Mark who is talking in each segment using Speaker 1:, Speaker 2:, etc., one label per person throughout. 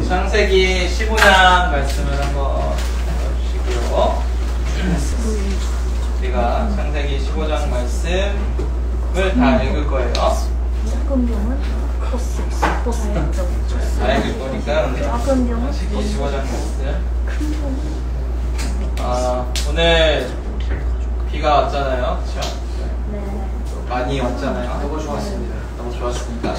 Speaker 1: 창세기 15장 말씀을 한번 읽어주시고요. 우리가 창세기 15장 말씀을 다 읽을 거예요. 다 읽을 거니까 창세기 15장 말씀. 오늘 비가 왔잖아요. 그렇죠? 네. 많이 왔잖아요.
Speaker 2: 너무 좋았습니다.
Speaker 1: 너무 좋았으니까.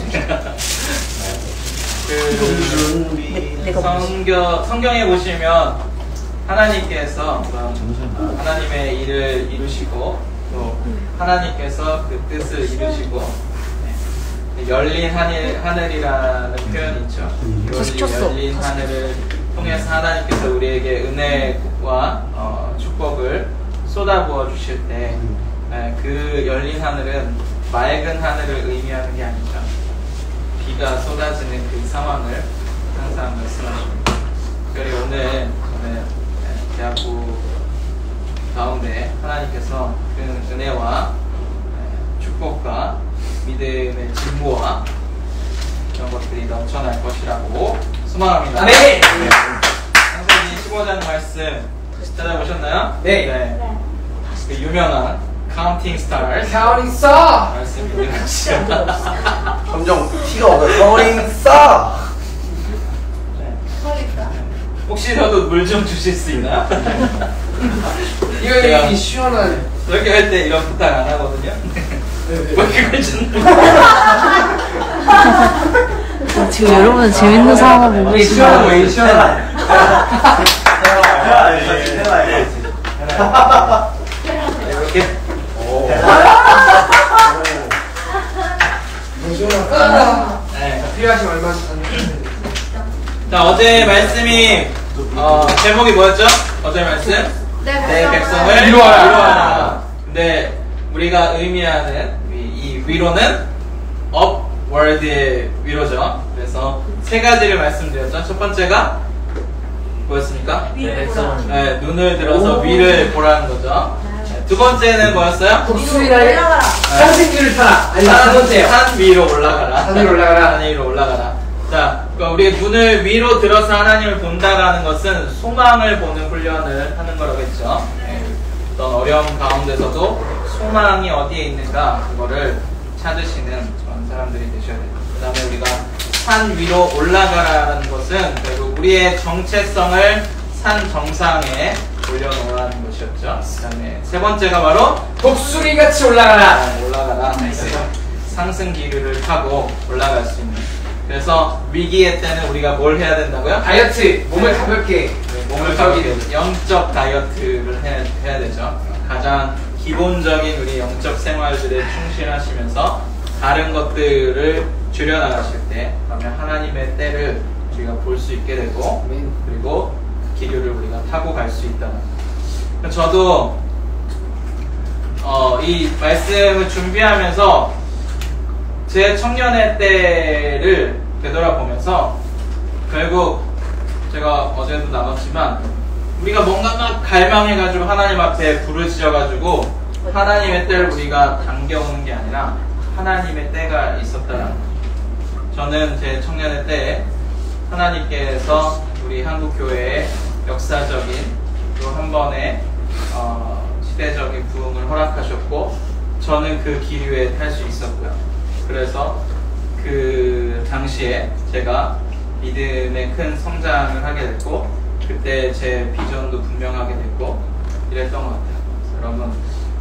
Speaker 1: 성경에 보시면 하나님께서 하나님의 일을 이루시고 또 하나님께서 그 뜻을 이루시고 열린 하늘이라는 표현이 있죠. 열린 하늘을 통해서 하나님께서 우리에게 은혜와 축복을 쏟아부어 주실 때 그 열린 하늘은 맑은 하늘을 의미하는 게 아니죠. 비가 쏟아지는 그 상황을 항상 말씀하십니다. 그리고 오늘 저는 대학부 가운데 하나님께서 그 은혜와 축복과 믿음의 진보와 이런 것들이 넘쳐날 것이라고 소망합니다.
Speaker 2: 네.
Speaker 1: 창세기 15장 말씀 찾아보셨나요?
Speaker 2: 네.
Speaker 1: 그 유명한 Counting Stars 말씀입니다.
Speaker 2: 점점 티가 오고 Counting Stars.
Speaker 1: 혹시 저도 물 좀 주실 수 있나요?
Speaker 2: 이거 이 시원한
Speaker 1: 이렇게 할 때 이런 부탁 안 하거든요. 뭐 그걸 준다.
Speaker 3: 지금 여러분은 재밌는 상황을 보고
Speaker 2: 시원한 시원한.
Speaker 1: 이렇게.
Speaker 2: 네. 필요하신 얼마씩
Speaker 1: 자, 어제 말씀이 제목이 뭐였죠? 어제 말씀? 내 백성을 위로하라. 근데 우리가 의미하는 이 위로는 upward의 위로죠. 그래서 세 가지를 말씀드렸죠. 첫 번째가 뭐였습니까? 네, 눈을 들어서 위를 보라는 거죠. 두 번째는 뭐였어요?
Speaker 2: 독수리를 산승기를 타라. 아니 세 번째요.
Speaker 1: 산 위로 올라가라.
Speaker 2: 산 위로 올라가라.
Speaker 1: 산 위로 올라가라. 자, 그러니까 우리가 눈을 위로 들어서 하나님을 본다라는 것은 소망을 보는 훈련을 하는 거라고 했죠. 어떤 어려움 가운데서도 소망이 어디에 있는가 그거를 찾으시는 그런 사람들이 되셔야 돼요. 그 다음에 우리가 산 위로 올라가라는 것은 결국 우리의 정체성을 산 정상에 올려놓으라는 것이었죠. 그 다음에 세 번째가 바로
Speaker 2: 독수리같이 올라가라.
Speaker 1: 올라가라. 상승 기류를 타고 올라갈 수 있는. 그래서 위기의 때는 우리가 뭘 해야 된다고요?
Speaker 2: 다이어트. 몸을 가볍게.
Speaker 1: 몸을 가볍게. 영적 다이어트를 해야 되죠. 가장 기본적인 우리 영적 생활들에 충실하시면서 다른 것들을 줄여나가실 때 그러면 하나님의 때를 우리가 볼 수 있게 되고 그리고 기류를 우리가 타고 갈 수 있다는 거예요. 저도 이 말씀을 준비하면서 제 청년의 때를 되돌아보면서 결국 제가 어제도 나눴지만 우리가 뭔가 막 갈망해가지고 하나님 앞에 불을 지어가지고 하나님의 때를 우리가 당겨오는 게 아니라 하나님의 때가 있었다는 거예요. 저는 제 청년의 때에 하나님께서 우리 한국교회에 역사적인 또 한 번의 시대적인 부흥을 허락하셨고 저는 그 기류에 탈 수 있었고요. 그래서 그 당시에 제가 믿음의 큰 성장을 하게 됐고 그때 제 비전도 분명하게 됐고 이랬던 것 같아요. 여러분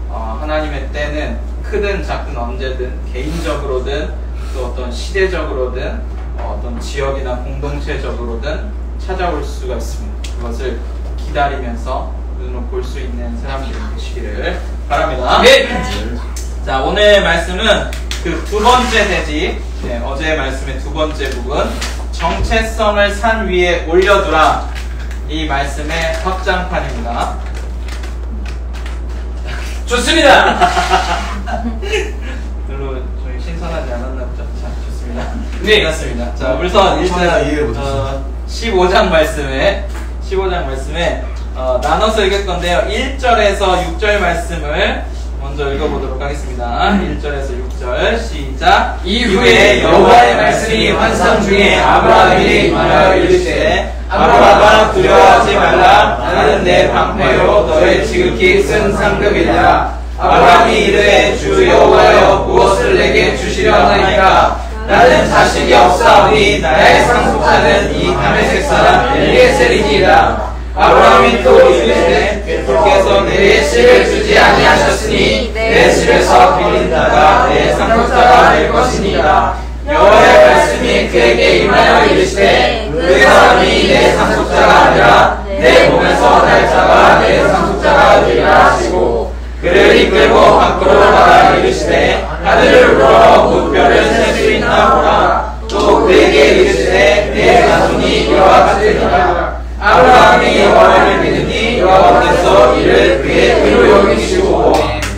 Speaker 1: 하나님의 때는 크든 작든 언제든 개인적으로든 또 어떤 시대적으로든 어떤 지역이나 공동체적으로든 찾아올 수가 있습니다. 그것을 기다리면서 눈으로 볼 수 있는 사람들이 되시기를 바랍니다.
Speaker 2: 네.
Speaker 1: 자, 오늘 말씀은 그 두 번째 대지, 어제의 말씀의 두 번째 부분, 정체성을 산 위에 올려두라. 이 말씀의 확장판입니다.
Speaker 2: 좋습니다.
Speaker 1: 별로 저희 신선하지 않았나 보죠? 자, 좋습니다.
Speaker 2: 네.
Speaker 1: 맞습니다. 자, 우선 일단 15장 말씀에 나눠서 읽을 건데요. 1절에서 6절 말씀을 먼저 읽어보도록 하겠습니다. 1절에서 6절 시작.
Speaker 2: 이후에 여호와의 말씀이 환상 중에 아브라함에게 말하여 이르시되
Speaker 1: 이르시되 아브라함아 두려워하지 말라. 나는 내 방패요 너의 지극히 쓴 상급이라. 아브라함이 이르되 주 여호와여 무엇을 내게 주시려 하나이까. 나는 자식이 없사오니 나의 상속자는 이 다메섹 사람 엘리에셀이니이다. 아브라함이 또 이르시되 주께서 내게 씨를 주지 아니하셨으니 내 집에서 빌린다가 내 상속자가 될 것이니라. 여호와의 말씀이 그에게 임하여 이르시되 그 사람이 내 상속자가 아니라 내 몸에서 날 자가 내 상속자가 되리라 하시고 그를 이끌고 밖으로 나가 이르시되 하늘을 우러러 무별을 셀 수 있나 보라. 또 그에게 이르시되 내 자손이 이와 같으리라. 아브라함이 여호와를 믿으니 여호와께서 이를 그의 의로 여기시고.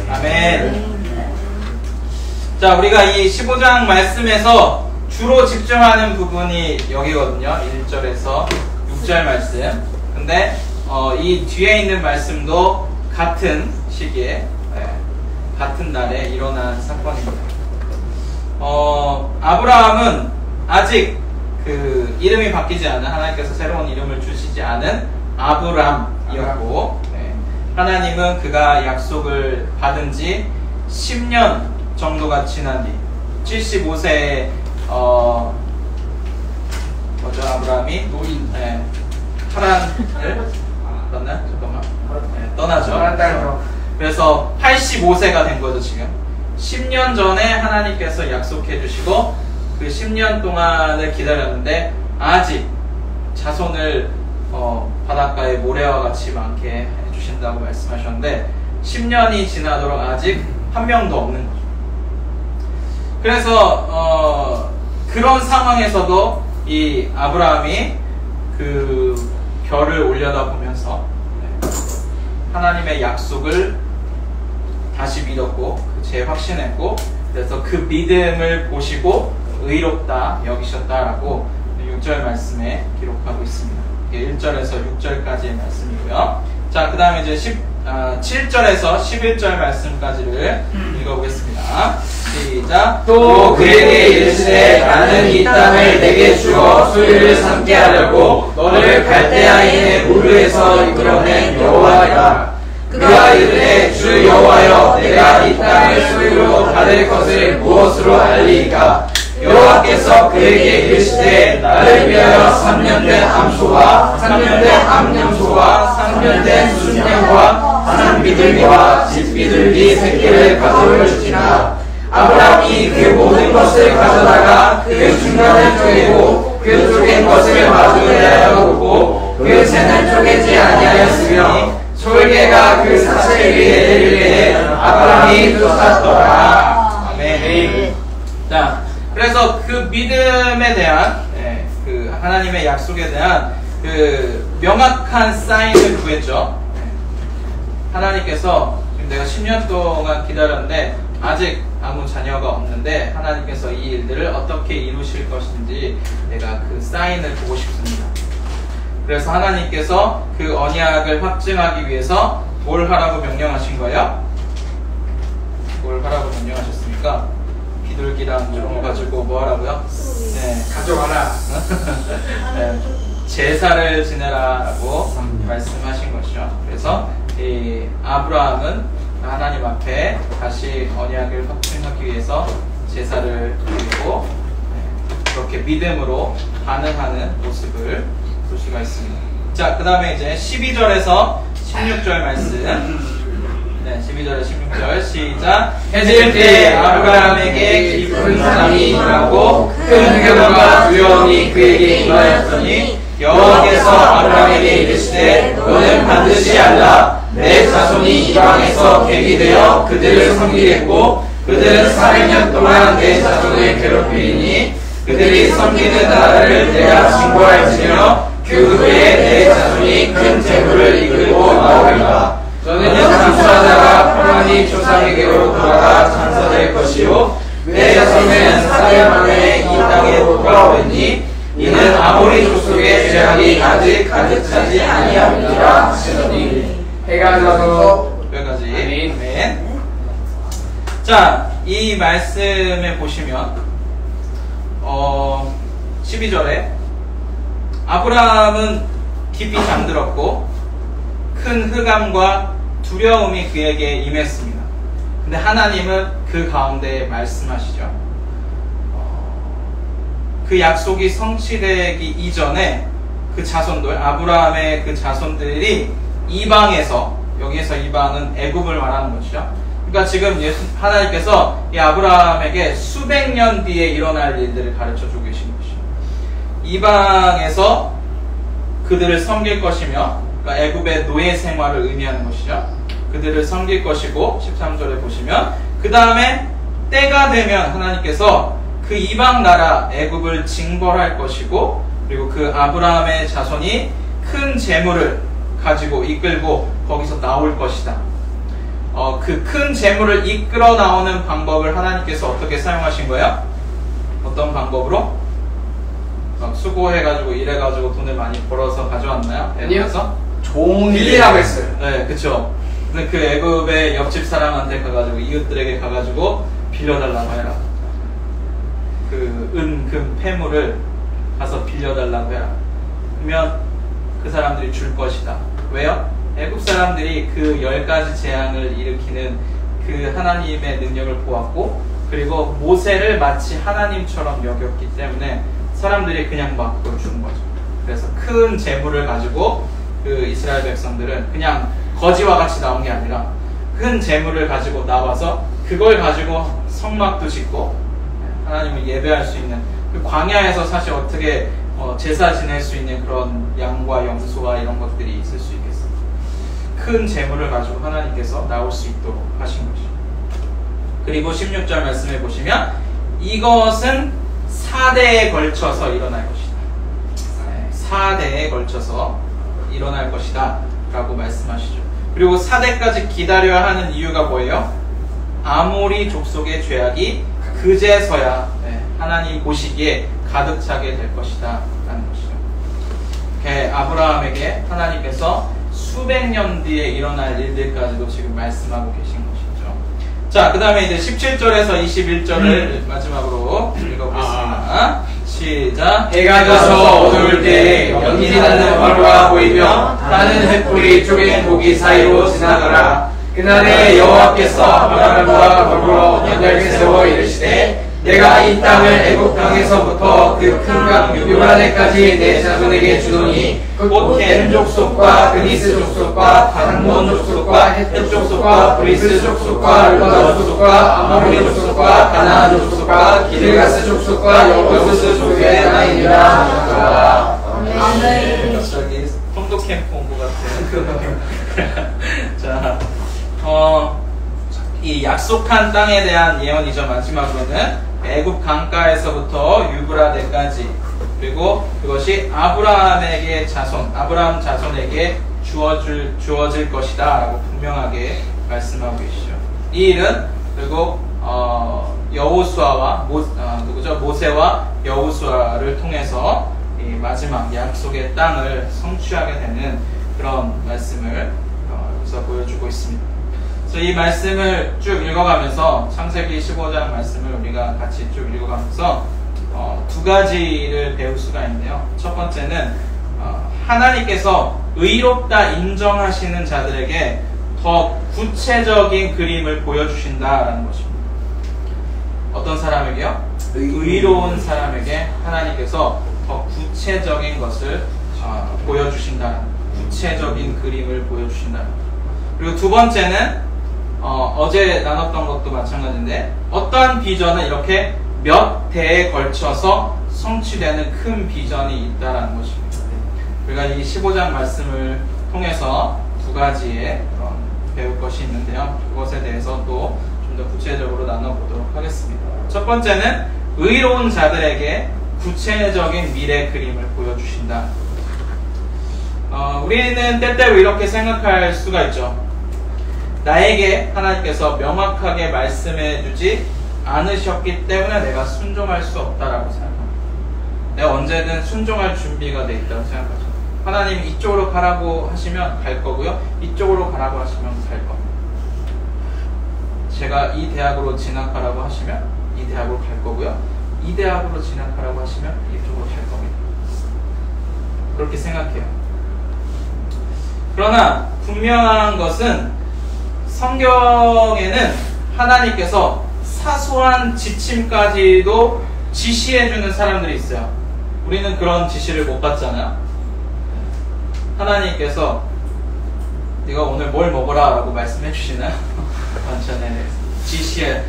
Speaker 1: 아멘. 자, 우리가 이 15장 말씀에서 주로 집중하는 부분이 여기거든요. 1절에서 6절 말씀. 근데 이 뒤에 있는 말씀도 같은 시기에 같은 날에 일어난 사건입니다. 아브라함은 아직 그 이름이 바뀌지 않은, 하나님께서 새로운 이름을 주시지 않은 아브람이었고, 하나님은 그가 약속을 받은 지 10년 정도가 지난 뒤 75세에 아브라함이 하란을 떠나죠. 그래서 85세가 된 거죠. 지금 10년 전에 하나님께서 약속해 주시고 그 10년 동안을 기다렸는데 아직 자손을 바닷가의 모래와 같이 많게 해주신다고 말씀하셨는데 10년이 지나도록 아직 한 명도 없는 거죠. 그래서 그런 상황에서도 이 아브라함이 그 별을 올려다보면서 하나님의 약속을 다시 믿었고 재확신했고, 그래서 그 믿음을 보시고 의롭다 여기셨다라고 6절 말씀에 기록하고 있습니다. 1절에서 6절까지의 말씀이고요. 자, 그 다음에 이제 7절에서 11절 말씀까지를 읽어보겠습니다. 시작.
Speaker 2: 또 그에게 이르시되 나는 이 땅을 내게 주어 소유를 삼게 하려고 너를 갈대아인의 우르에서 이끌어낸 여호와이다. 그가 이르되 주 여호와여 내가 이 땅을 소유로 받을 것을 무엇으로 알리이까. 여호와께서 그에게 이르시되 나를 위하여 3년 된 암소와 3년 된 암양소와 3년 된 순양과 산비둘기와 집비둘기 새끼를 가져올 지니라. 아브라함이 그 모든 것을 가져다가 그 중간을 쪼개고 그 쪼갠 것을 마주하여 보고 그 새는 쪼개지 아니하였으며 솔개가 그 사슬 위에 내리게 아브라함이 쫓았더라.
Speaker 1: 아멘. 자, 그래서 그 믿음에 대한 그 하나님의 약속에 대한 그 명확한 사인을 구했죠. 하나님께서 지금 내가 10년 동안 기다렸는데 아직 아무 자녀가 없는데 하나님께서 이 일들을 어떻게 이루실 것인지 내가 그 사인을 보고 싶습니다. 그래서 하나님께서 그 언약을 확증하기 위해서 뭘 하라고 명령하신 거예요? 뭘 하라고 명령하셨습니까? 비둘기랑 이런 거 가지고 뭐 하라고요?
Speaker 2: 가져가라.
Speaker 1: 제사를 지내라라고 말씀하신 것이죠. 그래서 이 아브라함은 하나님 앞에 다시 언약을 확증하기 위해서 제사를 드리고 그렇게 믿음으로 반응하는 모습을 볼 수가 있습니다. 자, 그 다음에 이제 12절에서 16절 말씀. 12절에 16절 시작.
Speaker 2: 해질 때 아브라함에게 깊은 사랑이 임하고 큰 괴로움과 두려움이 그에게 임하였더니 여호와께서 아브라함에게 이르시되 너는 반드시 알라. 내 자손이 이방에서 객이 되어 그들을 섬기겠고 그들은 400년 동안 내 자손을 괴롭히니 그들이 섬기는 나라를 내가 증거할지며 그 후에 내 자손이 큰 재물을 이끌고 나오리라. 너는 장수하다가 평안히 조상에게로 돌아가 장사될 것이요 내 자손은 4년 만에 이 땅에 돌아오니 이는 아모리 족속의 죄악이 아직 가득 차지 아니함이니라 하시더니. 해가 져서
Speaker 1: 여기까지. 아멘. 자, 이 말씀에 보시면 12절에 아브라함은 깊이 잠들었고 큰 흑암과 두려움이 그에게 임했습니다. 근데 하나님은 그 가운데 말씀하시죠. 그 약속이 성취되기 이전에 그 자손들, 아브라함의 그 자손들이 이방에서, 여기에서 이방은 애굽을 말하는 것이죠. 그러니까 지금 하나님께서 이 아브라함에게 수백 년 뒤에 일어날 일들을 가르쳐 주고 계신 것이죠. 이방에서 그들을 섬길 것이며, 그러니까 애굽의 노예 생활을 의미하는 것이죠. 그들을 섬길 것이고, 13절에 보시면 그 다음에 때가 되면 하나님께서 그 이방 나라 애굽을 징벌할 것이고, 그리고 그 아브라함의 자손이 큰 재물을 가지고 이끌고 거기서 나올 것이다. 그 큰 재물을 이끌어 나오는 방법을 하나님께서 어떻게 사용하신 거예요? 어떤 방법으로? 수고해가지고 일해가지고 돈을 많이 벌어서 가져왔나요? 애굽에서?
Speaker 2: 빌리라고 했어요.
Speaker 1: 네, 그쵸. 근데 그 애굽의 옆집 사람한테 가가지고 이웃들에게 가가지고 빌려달라고 해라. 그 은, 금, 폐물을 가서 빌려달라고 해라. 그러면 그 사람들이 줄 것이다. 왜요? 애굽 사람들이 그 10가지 재앙을 일으키는 그 하나님의 능력을 보았고, 그리고 모세를 마치 하나님처럼 여겼기 때문에 사람들이 그냥 막 그걸 준 거죠. 그래서 큰 재물을 가지고 그 이스라엘 백성들은 그냥 거지와 같이 나온 게 아니라 큰 재물을 가지고 나와서 그걸 가지고 성막도 짓고 하나님을 예배할 수 있는, 그 광야에서 사실 어떻게 제사 지낼 수 있는 그런 양과 염소와 이런 것들이 있을 수 있겠어요. 큰 재물을 가지고 하나님께서 나올 수 있도록 하신 것이죠. 그리고 16절 말씀해 보시면 이것은 4대에 걸쳐서 일어날 것이다. 4대에 걸쳐서 일어날 것이다 라고 말씀하시죠. 그리고 4대까지 기다려야 하는 이유가 뭐예요? 아모리 족속의 죄악이 그제서야 하나님 보시기에 가득 차게 될 것이다 라는 것이죠. 아브라함에게 하나님께서 수백 년 뒤에 일어날 일들까지도 지금 말씀하고 계신 것이죠. 자, 그 다음에 이제 17절에서 21절을 마지막으로 읽어보겠습니다. 시작.
Speaker 2: 해가 져서 어두울 때 연기 나는 화로가 보이며 나는 횃불이 쪼갠 고기 사이로 지나가라. 그날에 여호와께서 아브라함과 더불어 연약을 세워 이르시되 내가 이 땅을 애굽 땅에서부터 그 큰 강 유브라데까지 내 자손에게 주노니 곧 겐 족속과 그리스 족속과 단몬 족속과 헷 족속과 브리스 족속과 르바 족속과 아모리 족속과 가나안 족속과 기르가스 족속과 여부스 족속의 나라이니라.
Speaker 3: 아멘.
Speaker 1: 갑자기 통도 캠프 온 것 같아요. 자, 이 약속한 땅에 대한 예언이죠. 마지막으로는 애굽 강가에서부터 유브라데까지, 그리고 그것이 아브라함에게 아브라함 자손에게 주어질 것이다 라고 분명하게 말씀하고 계시죠. 이 일은 그리고 여호수아와 모세와 여호수아를 통해서 이 마지막 약속의 땅을 성취하게 되는 그런 말씀을 여기서 보여주고 있습니다. 그래서 이 말씀을 쭉 읽어가면서 창세기 15장 말씀을 우리가 같이 쭉 읽어가면서 두 가지를 배울 수가 있는데요. 첫 번째는 하나님께서 의롭다 인정하시는 자들에게 더 구체적인 그림을 보여주신다라는 것입니다. 어떤 사람에게요? 의로운 사람에게 하나님께서 더 구체적인 것을 보여주신다. 구체적인 그림을 보여주신다. 그리고 두 번째는 어제 나눴던 것도 마찬가지인데 어떠한 비전은 이렇게 몇 대에 걸쳐서 성취되는 큰 비전이 있다는 것입니다. 우리가 이 15장 말씀을 통해서 두 가지의 배울 것이 있는데요. 그것에 대해서 또 좀 더 구체적으로 나눠보도록 하겠습니다. 첫 번째는 의로운 자들에게 구체적인 미래 그림을 보여주신다. 우리는 때때로 이렇게 생각할 수가 있죠. 나에게 하나님께서 명확하게 말씀해주지 않으셨기 때문에 내가 순종할 수 없다라고 생각합니다. 내가 언제든 순종할 준비가 돼 있다고 생각하죠. 하나님이 이쪽으로 가라고 하시면 갈 거고요. 이쪽으로 가라고 하시면 갈 겁니다. 제가 이 대학으로 진학하라고 하시면 이 대학으로 갈 거고요. 이 대학으로 진학하라고 하시면 이쪽으로 갈 겁니다. 그렇게 생각해요. 그러나 분명한 것은 성경에는 하나님께서 사소한 지침까지도 지시해주는 사람들이 있어요. 우리는 그런 지시를 못 받잖아요. 하나님께서 네가 오늘 뭘 먹어라 라고 말씀해 주시나요? 완전히 지시해,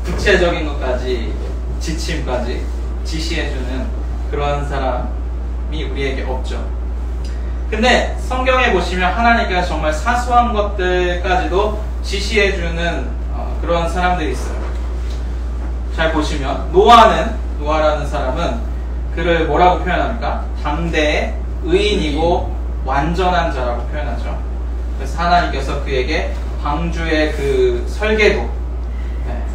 Speaker 1: 구체적인 것까지, 지침까지 지시해주는 그런 사람이 우리에게 없죠. 근데 성경에 보시면 하나님께서 정말 사소한 것들까지도 지시해주는 그런 사람들이 있어요. 잘 보시면 노아라는 사람은 그를 뭐라고 표현합니까? 당대의 의인이고 완전한 자라고 표현하죠. 그래서 하나님께서 그에게 방주의 그 설계도,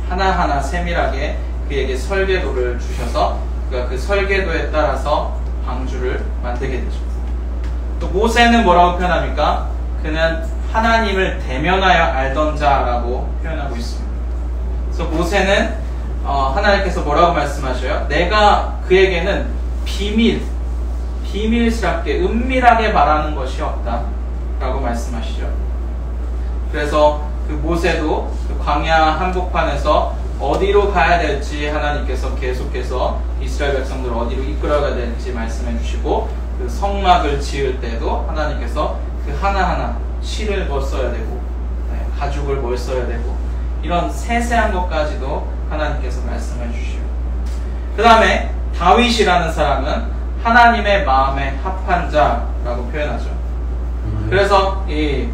Speaker 1: 하나하나 세밀하게 그에게 설계도를 주셔서 그가 그 설계도에 따라서 방주를 만들게 되죠. 또 모세는 뭐라고 표현합니까? 그는 하나님을 대면하여 알던 자라고 표현하고 있습니다. 그래서 모세는 하나님께서 뭐라고 말씀하셔요? 내가 그에게는 비밀스럽게 은밀하게 말하는 것이 없다 라고 말씀하시죠. 그래서 그 모세도 그 광야 한복판에서 어디로 가야 될지 하나님께서 계속해서 이스라엘 백성들을 어디로 이끌어가야 될지 말씀해 주시고, 그 성막을 지을 때도 하나님께서 그 하나하나 실을 뭘 써야 되고, 가죽을 뭘 써야 되고, 이런 세세한 것까지도 하나님께서 말씀해 주시고, 그 다음에 다윗이라는 사람은 하나님의 마음에 합한 자라고 표현하죠. 그래서 왜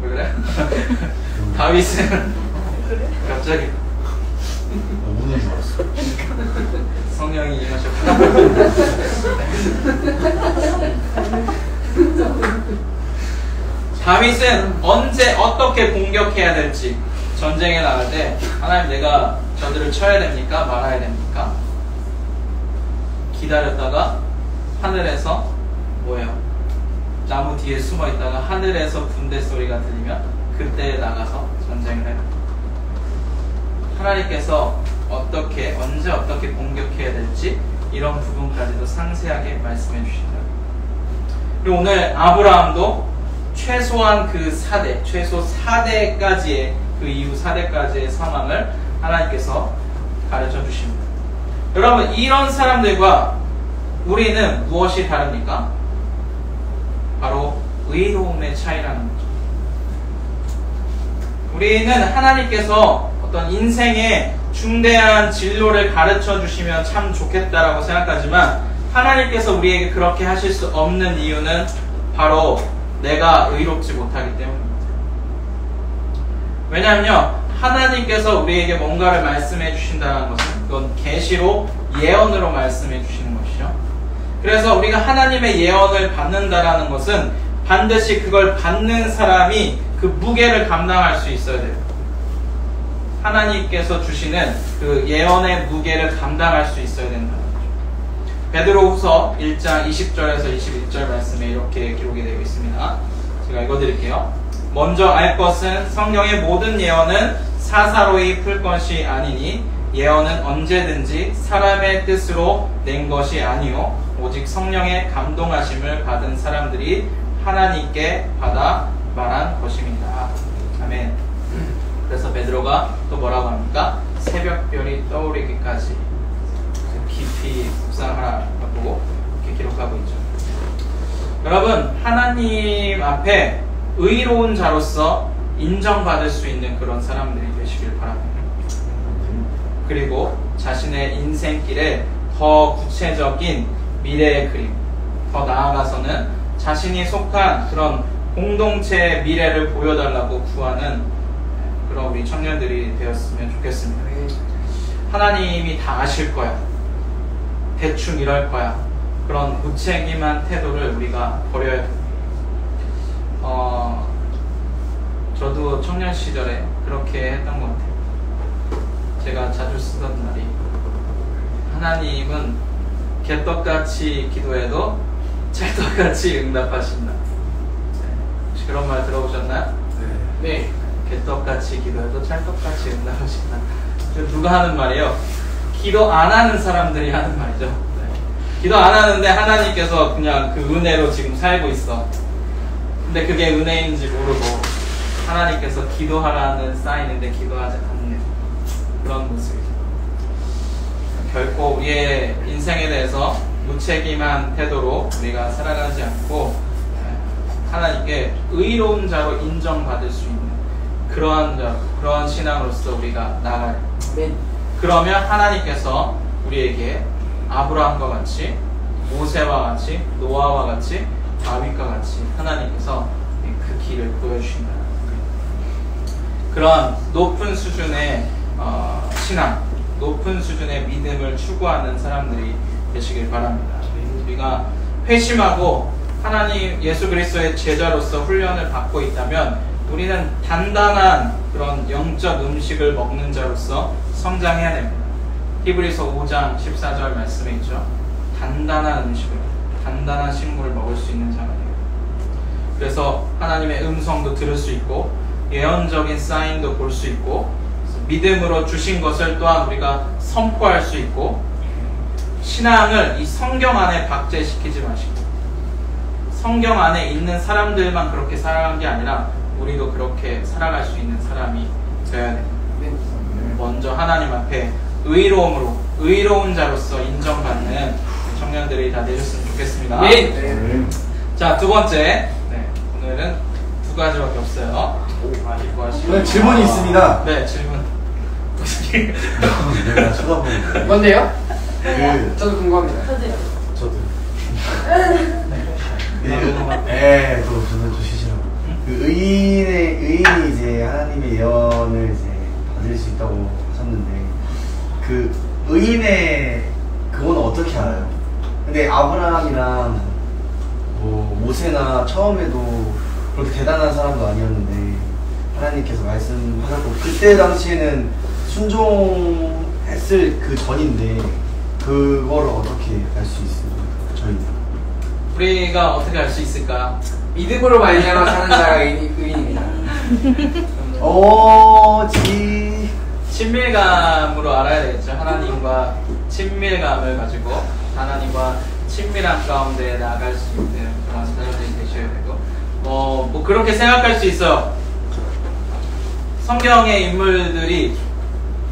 Speaker 1: 그래? 다윗은 갑자기
Speaker 2: 우는 줄 알았어.
Speaker 1: 성령이 임하셨구나. 다윗은 언제 어떻게 공격해야 될지, 전쟁에 나갈 때 하나님 내가 저들을 쳐야 됩니까? 말아야 됩니까? 기다렸다가 하늘에서 뭐예요? 나무 뒤에 숨어 있다가 하늘에서 군대 소리가 들리면 그때 나가서 전쟁을 해요. 하나님께서 언제 어떻게 공격해야 될지 이런 부분까지도 상세하게 말씀해 주신다. 그리고 오늘 아브라함도 최소한 최소 4대까지의 그 이후 4대까지의 상황을 하나님께서 가르쳐 주십니다. 여러분, 이런 사람들과 우리는 무엇이 다릅니까? 바로 의로움의 차이라는 거죠. 우리는 하나님께서 어떤 인생의 중대한 진로를 가르쳐 주시면 참 좋겠다라고 생각하지만, 하나님께서 우리에게 그렇게 하실 수 없는 이유는 바로 내가 의롭지 못하기 때문입니다. 왜냐하면요, 하나님께서 우리에게 뭔가를 말씀해 주신다는 것은 그건 계시로 예언으로 말씀해 주시는 것이죠. 그래서 우리가 하나님의 예언을 받는다라는 것은 반드시 그걸 받는 사람이 그 무게를 감당할 수 있어야 돼요. 하나님께서 주시는 그 예언의 무게를 감당할 수 있어야 된다는 거죠. 베드로후서 1장 20절에서 21절 말씀에 이렇게 기록이 되어 있습니다. 제가 읽어드릴게요. 먼저 알 것은 성경의 모든 예언은 사사로이 풀 것이 아니니 예언은 언제든지 사람의 뜻으로 낸 것이 아니요 오직 성령의 감동하심을 받은 사람들이 하나님께 받아 말한 것입니다. 아멘. 그래서 베드로가 또 뭐라고 합니까? 새벽별이 떠오르기까지 깊이 묵상하라고 이렇게 기록하고 있죠. 여러분, 하나님 앞에 의로운 자로서 인정받을 수 있는 그런 사람들이 되시길 바랍니다. 그리고 자신의 인생길에 더 구체적인 미래의 그림, 더 나아가서는 자신이 속한 그런 공동체의 미래를 보여달라고 구하는 그런 우리 청년들이 되었으면 좋겠습니다. 하나님이 다 아실 거야, 대충 이럴 거야, 그런 무책임한 태도를 우리가 버려야 됩니다. 저도 청년 시절에 그렇게 했던 것 같아요. 제가 자주 쓰던 말이, 하나님은 개떡같이 기도해도 찰떡같이 응답하신다. 혹시 그런 말 들어보셨나요? 네. 개떡같이 기도해도 찰떡같이 응답하신다. 누가 하는 말이에요? 기도 안 하는 사람들이 하는 말이죠. 네. 기도 안 하는데 하나님께서 그냥 그 은혜로 지금 살고 있어. 근데 그게 은혜인지 모르고 하나님께서 기도하라는 사인인데 기도하지 않는 그런 모습이죠. 결코 우리의 인생에 대해서 무책임한 태도로 우리가 살아가지 않고 하나님께 의로운 자로 인정받을 수 있는 그러한 자, 그러한 신앙으로서 우리가 나가요. 그러면 하나님께서 우리에게 아브라함과 같이, 모세와 같이, 노아와 같이, 다윗과 같이 하나님께서 그 길을 보여주신다. 그런 높은 수준의 신앙, 높은 수준의 믿음을 추구하는 사람들이 되시길 바랍니다. 우리가 회심하고 하나님 예수 그리스도의 제자로서 훈련을 받고 있다면 우리는 단단한 그런 영적 음식을 먹는 자로서 성장해야 됩니다. 히브리서 5장 14절 말씀에 있죠. 단단한 음식을, 단단한 식물을 먹을 수 있는 자가 돼요. 그래서 하나님의 음성도 들을 수 있고 예언적인 사인도 볼 수 있고 믿음으로 주신 것을 또한 우리가 선포할 수 있고 신앙을 이 성경 안에 박제시키지 마시고 성경 안에 있는 사람들만 그렇게 살아간 게 아니라 우리도 그렇게 살아갈 수 있는 사람이 되어야 됩니다. 먼저 하나님 앞에 의로움으로 의로운 자로서 인정받는 청년들이 다 되셨으면 좋겠습니다.
Speaker 2: 네.
Speaker 1: 자, 두 번째. 네, 오늘은 두 가지밖에 없어요.
Speaker 4: 오늘 질문이 있습니다.
Speaker 1: 네, 질문.
Speaker 4: 내가 쳐다보는 거.
Speaker 2: 뭔데요?
Speaker 4: 저도 궁금합니다. 저도. 네, 저는 주시라고. 그 의인이 이제 하나님의 예언을 이제 받을 수 있다고 하셨는데 그 의인의 그건 어떻게 알아요? 근데 아브라함이랑 뭐 모세나 처음에도 그렇게 대단한 사람도 아니었는데 하나님께서 말씀하셨고 그때 당시에는 순종했을 그 전인데 그거를 어떻게 알 수 있습니까? 저희는
Speaker 1: 우리가 어떻게 알 수 있을까?
Speaker 2: 믿음으로 말미암아 사는 자가 의인입니다.
Speaker 1: 친밀감으로 알아야 되겠죠. 하나님과 친밀감을 가지고 하나님과 친밀한 가운데 나아갈 수 있는 그런 사람들이 되셔야 되고 뭐 그렇게 생각할 수 있어요. 성경의 인물들이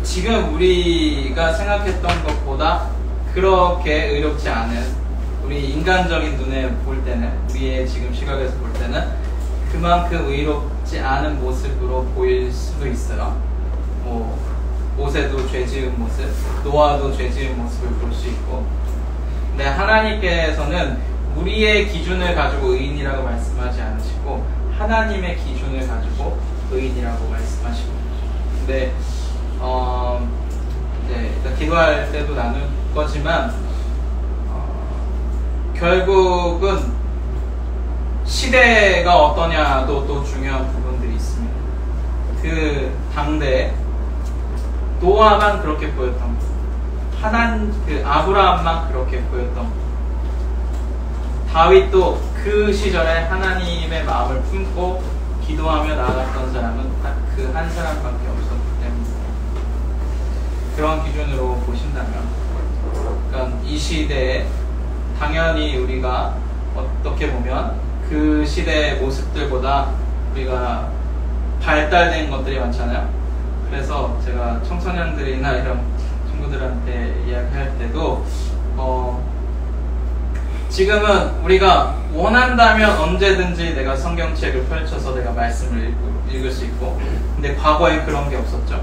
Speaker 1: 지금 우리가 생각했던 것보다 그렇게 의롭지 않은 우리 인간적인 눈에 볼 때는 우리의 지금 시각에서 볼 때는 그만큼 의롭지 않은 모습으로 보일 수도 있어요. 뭐 모세도 죄 지은 모습, 노아도 죄 지은 모습을 볼 수 있고 근데 하나님께서는 우리의 기준을 가지고 의인이라고 말씀하지 않으시고 하나님의 기준을 가지고 의인이라고 말씀하시고 근데 일단 기도할 때도 나눌 거지만 결국은 시대가 어떠냐도 또 중요한 부분들이 있습니다. 그 당대에 노아만 그렇게 보였던 거, 그 아브라함만 그렇게 보였던 거, 다윗도 그 시절에 하나님의 마음을 품고 기도하며 나아갔던 사람은 딱 그 한 사람밖에 없었기 때문에 그런 기준으로 보신다면 그러니까 이 시대에 당연히 우리가 어떻게 보면 그 시대의 모습들보다 우리가 발달된 것들이 많잖아요. 그래서 제가 청소년들이나 이런 친구들한테 이야기할 때도 지금은 우리가 원한다면 언제든지 내가 성경책을 펼쳐서 내가 말씀을 읽을 수 있고 근데 과거에 그런 게 없었죠.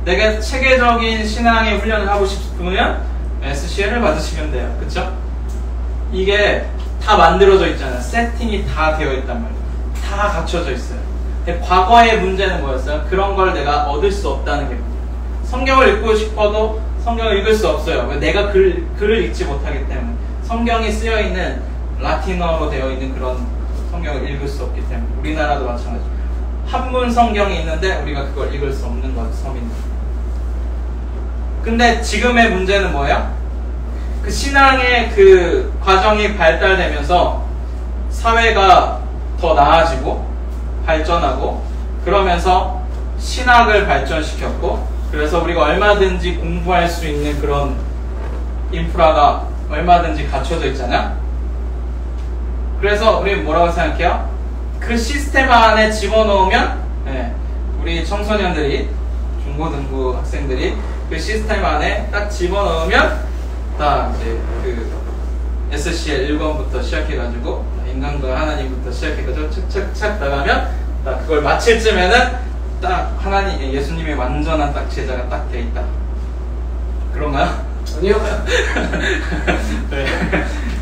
Speaker 1: 내가 체계적인 신앙의 훈련을 하고 싶으면 SCL을 받으시면 돼요. 그쵸? 이게 다 만들어져 있잖아요. 세팅이 다 되어 있단 말이에요. 다 갖춰져 있어요. 근데 과거의 문제는 뭐였어요? 그런 걸 내가 얻을 수 없다는 게 문제예요. 성경을 읽고 싶어도 성경을 읽을 수 없어요. 왜? 내가 글을 읽지 못하기 때문에. 성경이 쓰여있는 라틴어로 되어 있는 그런 성경을 읽을 수 없기 때문에. 우리나라도 마찬가지예요. 한문 성경이 있는데 우리가 그걸 읽을 수 없는 거죠. 서민들. 근데 지금의 문제는 뭐예요? 그 신앙의 그 과정이 발달되면서 사회가 더 나아지고 발전하고 그러면서 신학을 발전시켰고 그래서 우리가 얼마든지 공부할 수 있는 그런 인프라가 얼마든지 갖춰져 있잖아요. 그래서 우리 뭐라고 생각해요? 그 시스템 안에 집어넣으면 우리 청소년들이 중고등부 학생들이 그 시스템 안에 딱 집어넣으면 딱 이제 그 SCL 1권부터 시작해가지고 인간과 하나님부터 시작해가지고 착착착 나가면 딱 그걸 마칠 쯤에는 딱 하나님 예수님의 완전한 딱 제자가 딱 돼 있다. 그런가요?
Speaker 2: 아니요.
Speaker 1: 네.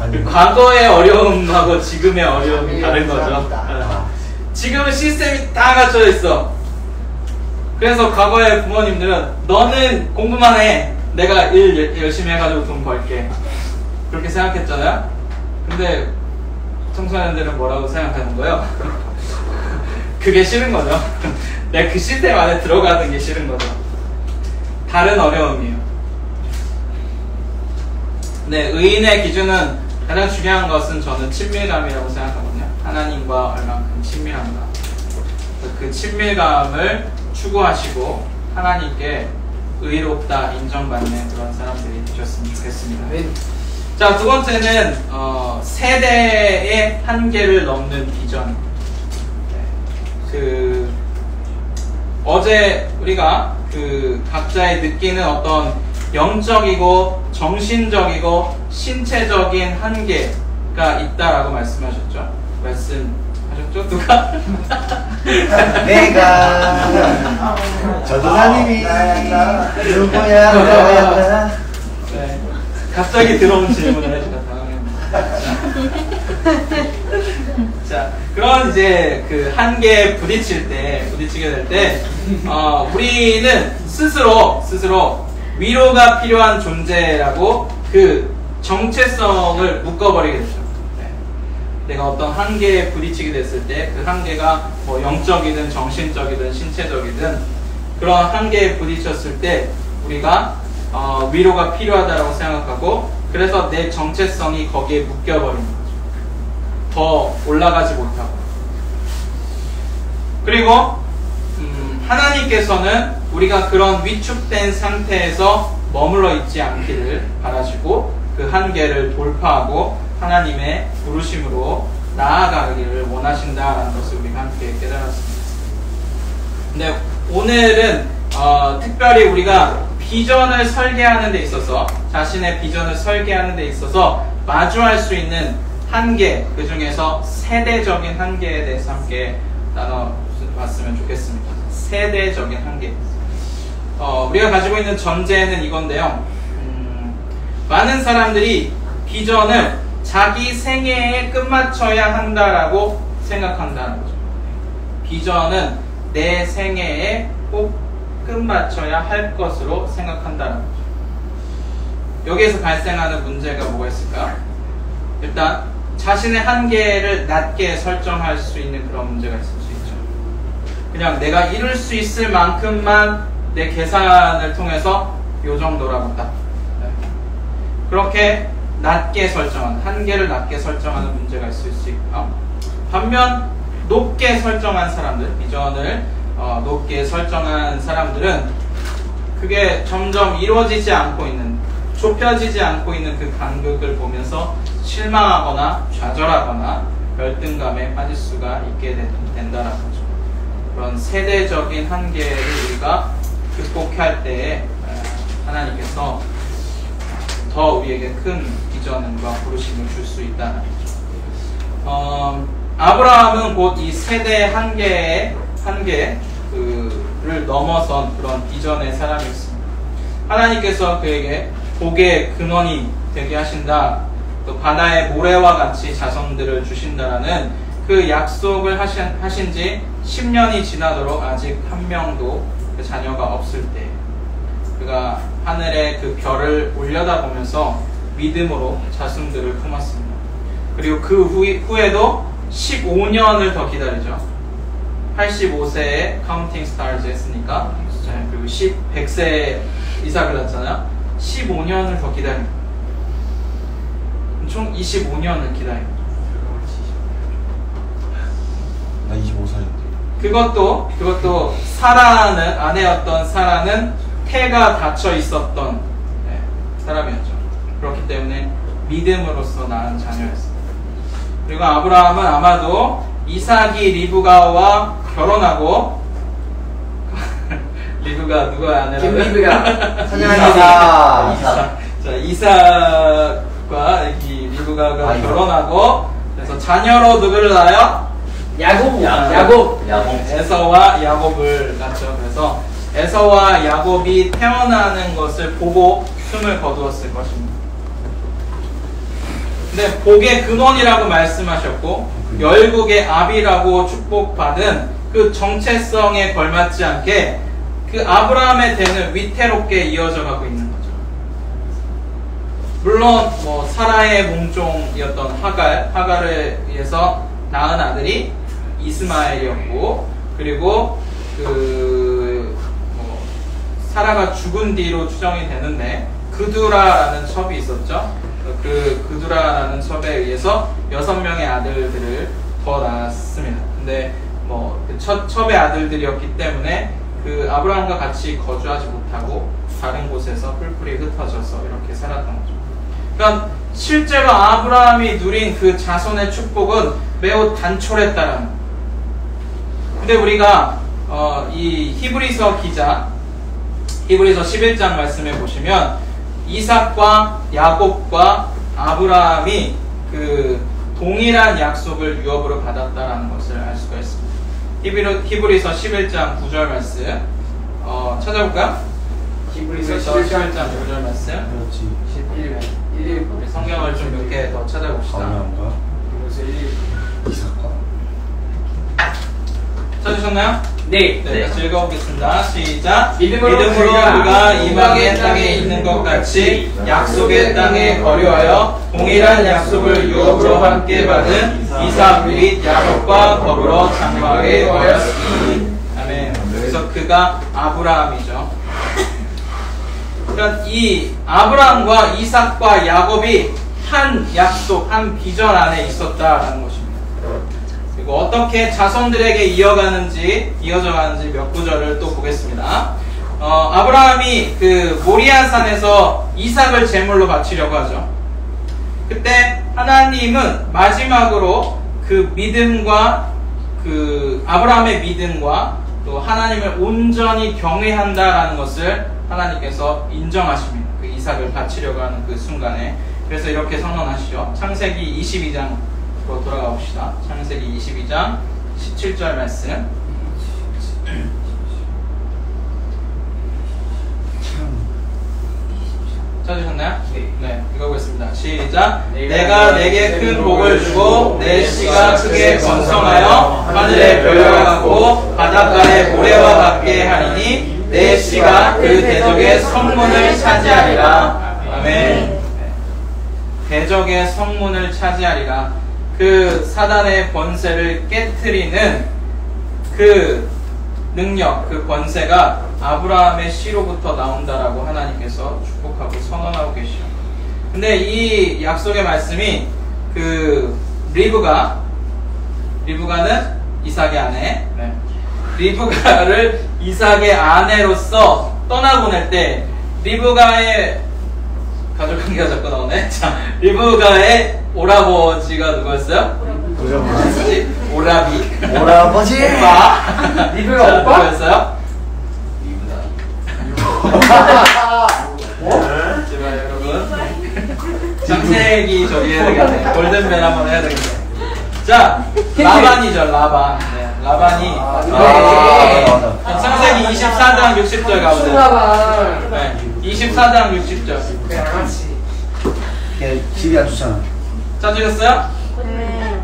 Speaker 4: 아니,
Speaker 1: 과거의 어려움하고 지금의 어려움이 다른 거죠.
Speaker 4: 아,
Speaker 1: 지금은 시스템이 다 갖춰져 있어. 그래서 과거의 부모님들은 너는 공부만 해. 내가 일 열심히 해가지고 돈 벌게. 그렇게 생각했잖아요. 근데 청소년들은 뭐라고 생각하는 거예요? 그게 싫은 거죠. 내가 그 시스템 안에 들어가는 게 싫은 거죠. 다른 어려움이에요. 네, 의인의 기준은 가장 중요한 것은 저는 친밀감이라고 생각하거든요. 하나님과 얼만큼 친밀한가. 그 친밀감을 추구하시고 하나님께 의롭다 인정받는 그런 사람들이 되셨으면 좋겠습니다. 자, 두 번째는 세대의 한계를 넘는 비전. 그 어제 우리가 그 각자의 느끼는 어떤 영적이고 정신적이고 신체적인 한계가 있다라고 말씀하셨죠? 말씀하셨죠? 누가?
Speaker 4: 내가 전도사님이 누구야 너야.
Speaker 1: 네. 갑자기 들어온 질문을 해주셔서 당황했습니다. 자, 그런 이제 그 한계에 부딪히게 될 때, 우리는 스스로 위로가 필요한 존재라고 그 정체성을 묶어버리게 되죠. 네. 내가 어떤 한계에 부딪히게 됐을 때 그 한계가 뭐 영적이든 정신적이든 신체적이든 그런 한계에 부딪혔을 때 우리가 위로가 필요하다고 생각하고 그래서 내 정체성이 거기에 묶여버리는 거죠. 더 올라가지 못하고. 그리고 하나님께서는 우리가 그런 위축된 상태에서 머물러 있지 않기를 바라시고 그 한계를 돌파하고 하나님의 부르심으로 나아가기를 원하신다라는 것을 우리가 함께 깨달았습니다. 근데 오늘은 특별히 우리가 비전을 설계하는 데 있어서 자신의 비전을 설계하는 데 있어서 마주할 수 있는 한계, 그 중에서 세대적인 한계에 대해서 함께 나눠봤으면 좋겠습니다. 세대적인 한계. 우리가 가지고 있는 전제는 이건데요. 많은 사람들이 비전을 자기 생애에 끝마쳐야 한다라고 생각한다는 거죠. 비전은 내 생애에 꼭 끝마쳐야 할 것으로 생각한다는 거죠. 여기에서 발생하는 문제가 뭐가 있을까? 일단 자신의 한계를 낮게 설정할 수 있는 그런 문제가 있을 수 있죠. 그냥 내가 이룰 수 있을 만큼만 내 계산을 통해서 요 정도라고 딱. 그렇게 낮게 설정하는, 한계를 낮게 설정하는 문제가 있을 수 있고요. 반면 높게 설정한 사람들, 비전을 높게 설정한 사람들은 그게 점점 이루어지지 않고 있는, 좁혀지지 않고 있는 그 간극을 보면서 실망하거나 좌절하거나 열등감에 빠질 수가 있게 된다는 거죠. 그런 세대적인 한계를 우리가 극복할 때에 하나님께서 더 우리에게 큰 비전과 부르심을 줄 수 있다는 거죠. 아브라함은 곧 이 세대의 한계를 넘어선 그런 비전의 사람이었습니다. 하나님께서 그에게 복의 근원이 되게 하신다, 또 바다의 모래와 같이 자손들을 주신다라는 그 약속을 하신 지 10년이 지나도록 아직 한 명도 그 자녀가 없을 때 그가 하늘의 그 별을 올려다보면서 믿음으로 자손들을 품었습니다. 그리고 그 후에도 15년을 더 기다리죠. 85세에 카운팅 스타즈 했으니까, 그리고 100세에 이삭을 낳잖아요. 15년을 더 기다립니다. 총 25년을 기다립니다.
Speaker 4: 나 25살인데.
Speaker 1: 그것도 사라는, 아내였던 사라는 태가 닫혀 있었던 사람이었죠. 그렇기 때문에 믿음으로써 낳은 자녀였습니다. 그리고 아브라함은 아마도 이삭이 리브가와 결혼하고 리브가 누가 아내라고요?
Speaker 2: 김리브가
Speaker 4: 이삭.
Speaker 1: 자, 이삭과 이 리브가가 결혼하고 그래서 자녀로 누구를 낳아요?
Speaker 2: 야곱.
Speaker 1: 에서와 야곱을 낳죠. 그래서 에서와 야곱이 태어나는 것을 보고 숨을 거두었을 것입니다. 근데 복의 근원이라고 말씀하셨고 열국의 아비라고 축복받은 그 정체성에 걸맞지 않게 그 아브라함의 대는 위태롭게 이어져 가고 있는 거죠. 물론 뭐 사라의 몸종이었던 하갈에 의해서 낳은 아들이 이스마엘이었고, 그리고 사라가 죽은 뒤로 추정이 되는데 그두라라는 첩이 있었죠. 그 그두라라는 첩에 의해서 6명의 아들들을 더 낳았습니다. 근데 그 첩의 아들들이었기 때문에 그 아브라함과 같이 거주하지 못하고 다른 곳에서 뿔뿔이 흩어져서 이렇게 살았던 거죠. 그러니까 실제로 아브라함이 누린 그 자손의 축복은 매우 단촐했다라는 거예요. 근데 우리가 이 히브리서 기자 히브리서 11장 말씀에 보시면 이삭과 야곱과 아브라함이 그 동일한 약속을 유업으로 받았다라는 것을 알 수가 있습니다. 히브리서 11장 9절 말씀 찾아볼까요?
Speaker 2: 히브리서
Speaker 1: 11장 9절 말씀.
Speaker 4: 그렇지.
Speaker 2: 11.
Speaker 1: 우리 성경을 좀 몇 개 더 찾아봅시다.
Speaker 4: 가나안과
Speaker 2: 히브리서 1.
Speaker 4: 이삭과.
Speaker 1: 찾으셨나요?
Speaker 2: 네.
Speaker 1: 같이 읽어보겠습니다. 시작.
Speaker 2: 믿음으로
Speaker 1: 그가 이방의 땅에 있는 것 같이 약속의 땅에 거류하여 동일한 약속을 유업으로 함께 받은 이삭 및 야곱과 더불어 장막에 거하였으니. 아멘. 그래서 그가 아브라함이죠. 그러니까 이 아브라함과 이삭과 야곱이 한 약속, 한 비전 안에 있었다라는 것입니다. 그리고 어떻게 자손들에게 이어져 가는지 몇 구절을 또 보겠습니다. 아브라함이 그 모리아산에서 이삭을 제물로 바치려고 하죠. 그때 하나님은 마지막으로 그 믿음과 그 아브라함의 믿음과 또 하나님을 온전히 경외한다라는 것을 하나님께서 인정하십니다. 그 이삭을 바치려고 하는 그 순간에. 그래서 이렇게 선언하시죠. 창세기 22장으로 돌아가 봅시다. 창세기 22장 17절 말씀. 찾으셨나요? 네. 읽어보겠습니다. 시작. 내가 내게 큰 복을 주고 내 씨가 크게 번성하여 하늘의 별과 같고 바닷가의 모래와 같게 하리니 내 씨가 그 대적의 성문을 차지하리라. 아멘. 대적의 성문을 차지하리라. 그 사단의 권세를 깨트리는 그 능력, 그 권세가 아브라함의 씨로부터 나온다라고 하나님께서 축복하고 선언하고 계시죠. 근데 이 약속의 말씀이 그 리브가는 이삭의 아내, 리브가를 이삭의 아내로서 떠나보낼 때 리브가의 가족관계가 자꾸 나오네. 자, 리브가의 오라버지가 누구였어요? 오라비.
Speaker 4: 오라버지.
Speaker 1: 오빠.
Speaker 2: 리브가 오빠?
Speaker 1: 누구였어요? 제발 여러분. 창세기 저기 해야 되겠네. 골든벨 한번 해야 되겠네. 자, 라반이죠, 라반. 네, 라반이.
Speaker 4: 맞아.
Speaker 1: 창세기 24장 60절 가보세요.
Speaker 2: 라반.
Speaker 1: 네, 24장 60절.
Speaker 4: 걔 집이 안 좋잖아.
Speaker 1: 찾으셨어요?
Speaker 3: 네.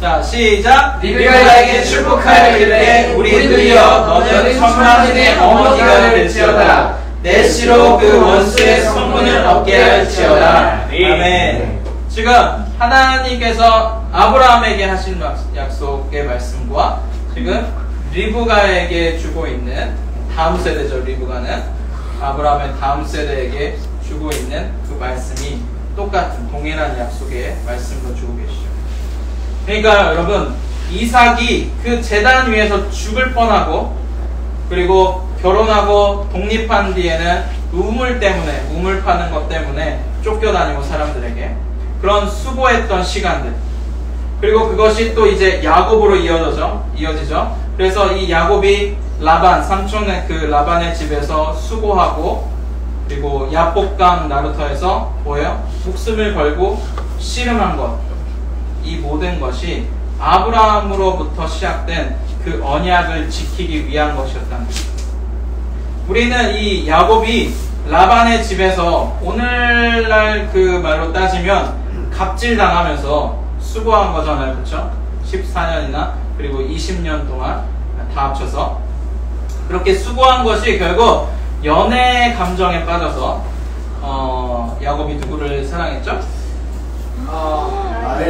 Speaker 1: 자, 시작.
Speaker 2: 리브가에게 축복하여 이르되 우리들이여 너는 천만인의 어머니가 될지어다.
Speaker 1: 내 씨로 그 원수의 성문을 얻게 할지어다. 아멘. 지금 하나님께서 아브라함에게 하신 약속의 말씀과 지금 리브가에게 주고 있는 다음 세대죠. 리브가는 아브라함의 다음 세대에게 주고 있는 그 말씀이 똑같은 동일한 약속의 말씀도 주고 계시죠. 그러니까 여러분, 이삭이 그 제단 위에서 죽을 뻔하고 그리고 결혼하고 독립한 뒤에는 우물 파는 것 때문에 쫓겨다니고 사람들에게, 그런 수고했던 시간들. 그리고 그것이 또 이제 야곱으로 이어지죠. 그래서 이 야곱이 라반, 삼촌의 그 라반의 집에서 수고하고, 그리고 야복강 나루터에서 뭐예요? 목숨을 걸고 씨름한 것. 이 모든 것이 아브라함으로부터 시작된 그 언약을 지키기 위한 것이었다는 거예요. 우리는 이 야곱이 라반의 집에서 오늘날 그 말로 따지면 갑질당하면서 수고한 거잖아요. 그렇죠? 14년이나 그리고 20년 동안 다 합쳐서 그렇게 수고한 것이 결국 연애 감정에 빠져서 야곱이 누구를 사랑했죠?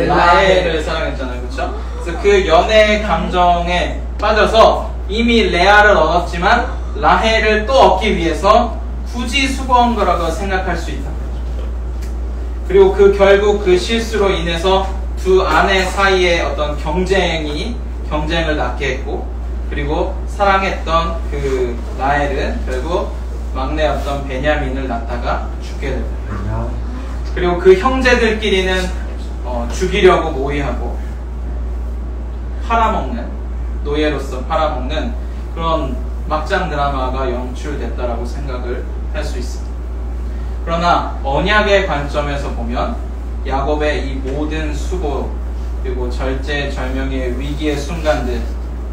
Speaker 1: 라헬을 사랑했잖아요. 그렇죠? 그래서 그 연애 감정에 빠져서 이미 레아를 얻었지만 라헬을 또 얻기 위해서 굳이 수고한 거라고 생각할 수 있다. 그리고 결국 그 실수로 인해서 두 아내 사이의 어떤 경쟁을 낳게 했고, 그리고 사랑했던 그 라헬은 결국 막내였던 베냐민을 낳다가 죽게 됩니다. 그리고 그 형제들끼리는 죽이려고 모의하고 노예로서 팔아먹는 그런 막장 드라마가 연출됐다라고 생각을 할 수 있습니다. 그러나 언약의 관점에서 보면 야곱의 이 모든 수고, 그리고 절제절명의 위기의 순간들,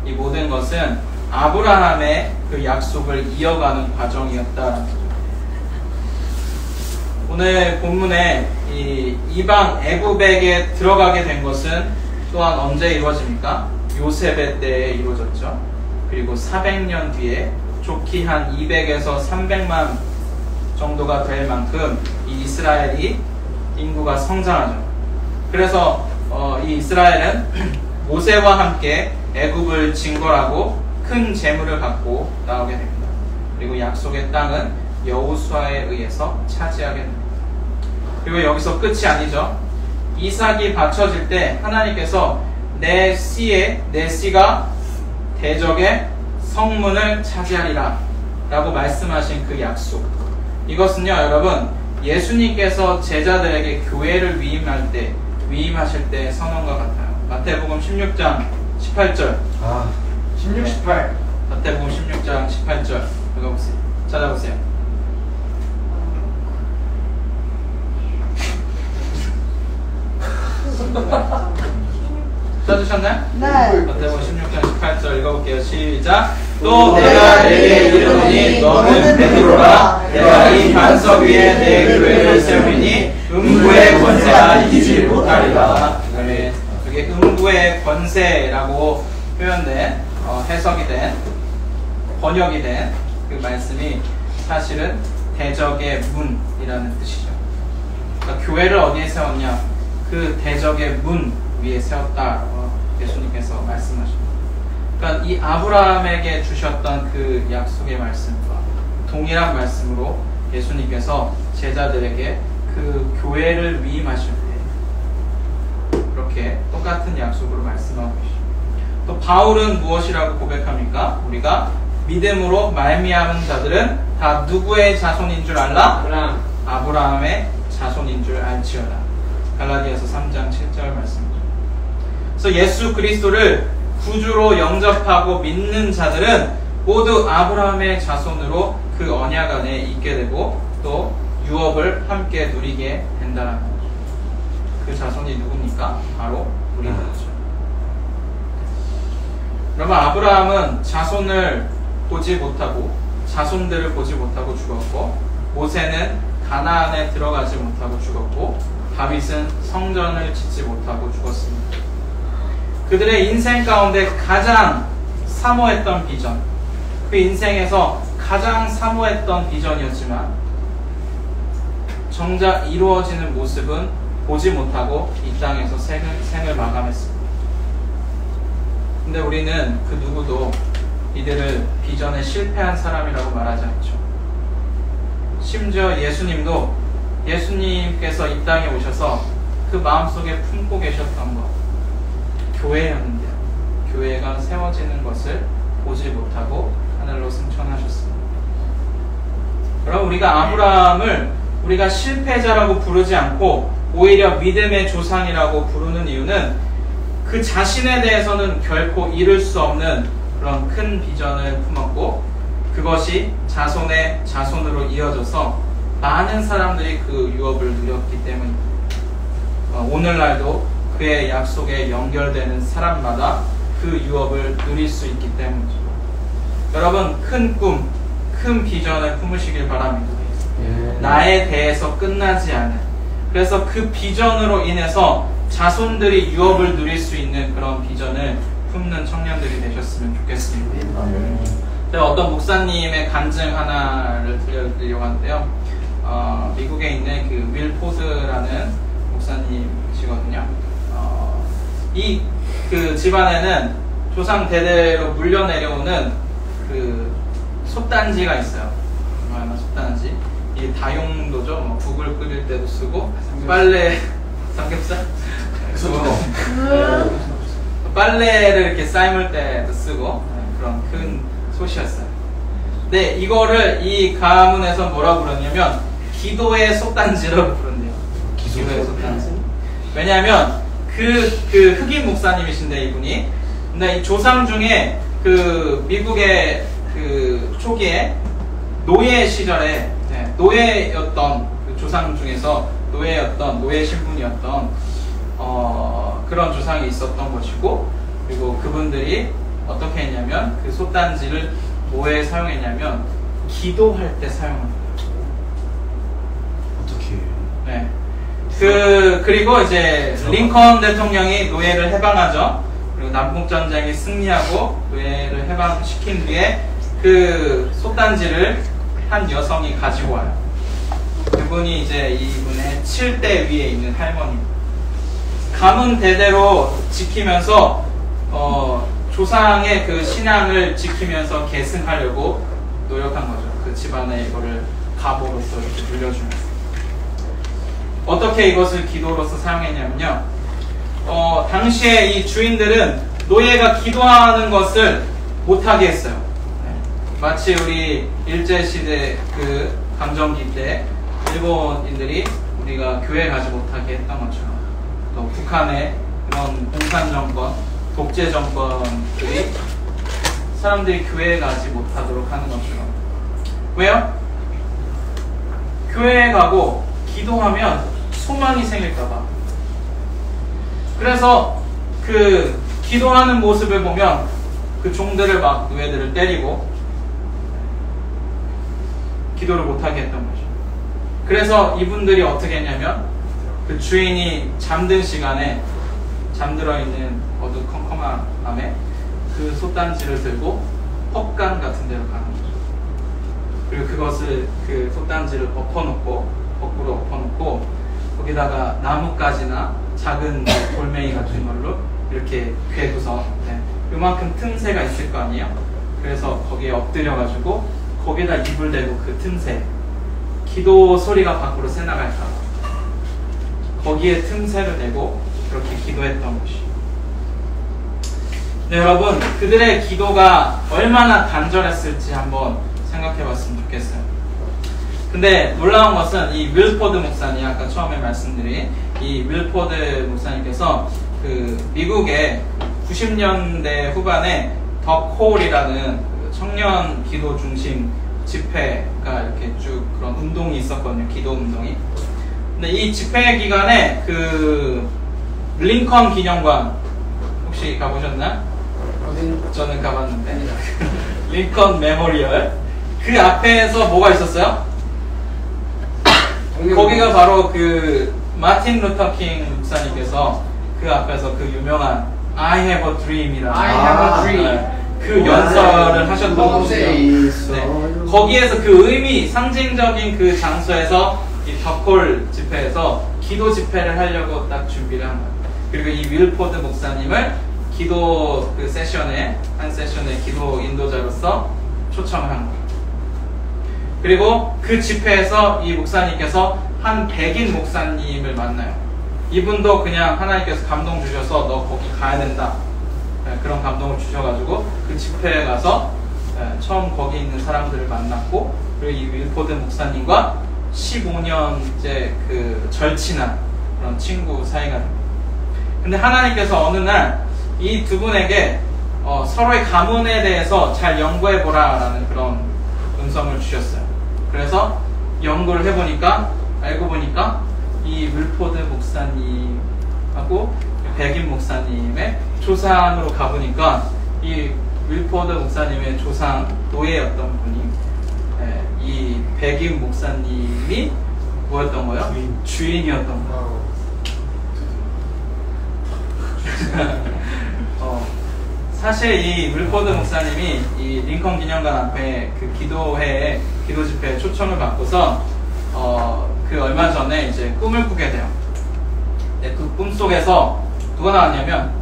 Speaker 1: 이 모든 것은 아브라함의 그 약속을 이어가는 과정이었다라는 거죠. 오늘 본문에 이 이방 애굽에게 들어가게 된 것은 또한 언제 이루어집니까? 요셉의 때에 이루어졌죠. 그리고 400년 뒤에 좋기 한 200에서 300만 정도가 될 만큼 이 이스라엘이 인구가 성장하죠. 그래서 이 이스라엘은 모세와 함께 애굽을 진거하고 큰 재물을 갖고 나오게 됩니다. 그리고 약속의 땅은 여호수아에 의해서 차지하게 됩니다. 그리고 여기서 끝이 아니죠. 이삭이 바쳐질 때 하나님께서 내 씨가 대적의 성문을 차지하리라 라고 말씀하신 그 약속, 이것은요 여러분, 예수님께서 제자들에게 교회를 위임하실 때 선언과 같아요. 마태복음 16장 18절
Speaker 2: 16, 18.
Speaker 1: 마태복음 16장 18절 읽어보세요. 찾아보세요. 찾으셨나요?
Speaker 5: 네.
Speaker 1: 마태복음 16장 18절 읽어볼게요. 시작. 또 내가 내게 이르노니 너는 베드로라. 내가 이 반석 위에 내 교회를 세우리니 음부의 권세가 이기지 못하리라. 아멘. 여기 음부의 권세라고 표현된 해석이 된 번역이 된 그 말씀이 사실은 대적의 문이라는 뜻이죠. 그러니까 교회를 어디에 세웠냐? 그 대적의 문 위에 세웠다라고 예수님께서 말씀하십니다. 그러니까 이 아브라함에게 주셨던 그 약속의 말씀과 동일한 말씀으로 예수님께서 제자들에게 그 교회를 위임하실 때 그렇게 똑같은 약속으로 말씀하고 계십니다. 또 바울은 무엇이라고 고백합니까? 우리가 믿음으로 말미암은 자들은 다 누구의 자손인 줄 알라? 아브라함의 자손인 줄 알지어다. 갈라디아서 3장 7절 말씀이죠. 그래서 예수 그리스도를 구주로 영접하고 믿는 자들은 모두 아브라함의 자손으로 그 언약 안에 있게 되고 또 유업을 함께 누리게 된다는 거죠. 그 자손이 누굽니까? 바로 우리들이죠. 여러분, 아브라함은 자손들을 보지 못하고 죽었고, 모세는 가나안에 들어가지 못하고 죽었고, 다윗은 성전을 짓지 못하고 죽었습니다. 그들의 인생 가운데 가장 사모했던 비전, 그 인생에서 가장 사모했던 비전이었지만 정작 이루어지는 모습은 보지 못하고 이 땅에서 생을 마감했습니다. 근데 우리는 그 누구도 이들을 비전에 실패한 사람이라고 말하지 않죠. 심지어 예수님께서 이 땅에 오셔서 그 마음속에 품고 계셨던 것, 교회였는데요. 교회가 세워지는 것을 보지 못하고 하늘로 승천하셨습니다. 그럼 우리가 아브라함을 우리가 실패자라고 부르지 않고 오히려 믿음의 조상이라고 부르는 이유는 그 자신에 대해서는 결코 이룰 수 없는 그런 큰 비전을 품었고 그것이 자손의 자손으로 이어져서 많은 사람들이 그 유업을 누렸기 때문입니다. 오늘날도 그의 약속에 연결되는 사람마다 그 유업을 누릴 수 있기 때문이죠. 여러분 큰 꿈, 큰 비전을 품으시길 바랍니다. 나에 대해서 끝나지 않은 그래서 그 비전으로 인해서 자손들이 유업을 누릴 수 있는 그런 비전을 품는 청년들이 되셨으면 좋겠습니다. 제가 어떤 목사님의 간증 하나를 들려드리려고 하는데요. 미국에 있는 그 윌 포드라는 목사님이시거든요. 이 그 집안에는 조상 대대로 물려 내려오는 그 솥단지가 있어요. 솥단지. 이게 다용도죠. 뭐 국을 끓일 때도 쓰고 빨래 삼겹살? 빨래를 이렇게 삶을 때도 쓰고 그런 큰 솥이었어요. 네, 이거를 이 가문에서 뭐라 부르냐면 기도의 솥단지라고 부른대요. 기도의 솥단지. 왜냐하면 그 흑인 목사님이신데 이분이 근데 이 조상 중에 그 미국의 그 초기에 노예 시절에 노예였던 그 조상 중에서 노예 신분이었던 그런 조상이 있었던 것이고 그리고 그분들이 어떻게 했냐면 그 솥단지를 뭐에 사용했냐면 기도할 때 사용합니다.
Speaker 4: 어떻게?
Speaker 1: 네. 그리고 이제 링컨 대통령이 노예를 해방하죠. 그리고 남북전쟁이 승리하고 노예를 해방시킨 뒤에 그 솥단지를 한 여성이 가지고 와요. 그분이 이제 이분의 7대 위에 있는 할머니입니다. 가문 대대로 지키면서 조상의 그 신앙을 지키면서 계승하려고 노력한 거죠. 그 집안에 이거를 가보로서 이렇게 물려주면서. 어떻게 이것을 기도로서 사용했냐면요. 당시에 이 주인들은 노예가 기도하는 것을 못하게 했어요. 마치 우리 일제시대 그 강점기 때 일본인들이 우리가 교회 가지 못하게 했던 것처럼 또 북한의 그런 공산정권, 독재정권들이 사람들이 교회에 가지 못하도록 하는 것처럼. 왜요? 교회에 가고 기도하면 소망이 생길까봐. 그래서 그 기도하는 모습을 보면 그 종들을 막 노예들을 때리고 기도를 못하게 했던 거죠. 그래서 이분들이 어떻게 했냐면 그 주인이 잠든 시간에 잠들어 있는 어두컴컴한 밤에 그 솥단지를 들고 헛간 같은 데로 가는 거죠. 그리고 그것을 그 솥단지를 거꾸로 엎어놓고 거기다가 나뭇가지나 작은 돌멩이 같은 걸로 이렇게 괴고서 요만큼 틈새가 있을 거 아니에요? 그래서 거기에 엎드려가지고 거기다 입을 대고 그 틈새 기도 소리가 밖으로 새나갈까 거기에 틈새를 내고 그렇게 기도했던 것이. 네, 여러분 그들의 기도가 얼마나 간절했을지 한번 생각해봤으면 좋겠어요. 근데 놀라운 것은 이 윌포드 목사님, 아까 처음에 말씀드린 이 윌포드 목사님께서 그 미국의 90년대 후반에 더 콜이라는 청년 기도 중심 집회가 이렇게 쭉 그런 운동이 있었거든요. 기도 운동이. 근데 이 집회 기간에 그 링컨 기념관 혹시 가보셨나? 저는 가봤는데 링컨 메모리얼 그 앞에서 뭐가 있었어요? 거기가 바로 그 마틴 루터 킹 목사님께서 그 앞에서 그 유명한 I have a dream이라는
Speaker 2: I have a dream.
Speaker 1: 그 연설을 하셨던 곳이죠. 네. 거기에서 그 의미, 상징적인 그 장소에서 이 더콜 집회에서 기도 집회를 하려고 딱 준비를 한 거예요. 그리고 이 윌포드 목사님을 기도 그 세션에 한 세션에 기도 인도자로서 초청을 한 거예요. 그리고 그 집회에서 이 목사님께서 한 백인 목사님을 만나요. 이분도 그냥 하나님께서 감동 주셔서 너 거기 가야 된다. 그런 감동을 주셔가지고 그 집회에 가서 처음 거기 있는 사람들을 만났고 그리고 이 윌포드 목사님과 15년째 그 절친한 그런 친구 사이가 됩니다. 근데 하나님께서 어느 날 이 두 분에게 서로의 가문에 대해서 잘 연구해보라 라는 그런 음성을 주셨어요. 그래서 연구를 해보니까 알고 보니까 이 윌포드 목사님하고 백인 목사님의 조상으로 가보니까 이 윌포드 목사님의 조상 노예였던 분이 이 백인 목사님이 뭐였던 거예요? 주인이었던 거예요. 사실 이 윌포드 목사님이 이 링컨 기념관 앞에 그 기도회에 기도 집회에 초청을 받고서 그 얼마 전에 이제 꿈을 꾸게 돼요. 네, 그 꿈 속에서 누가 나왔냐면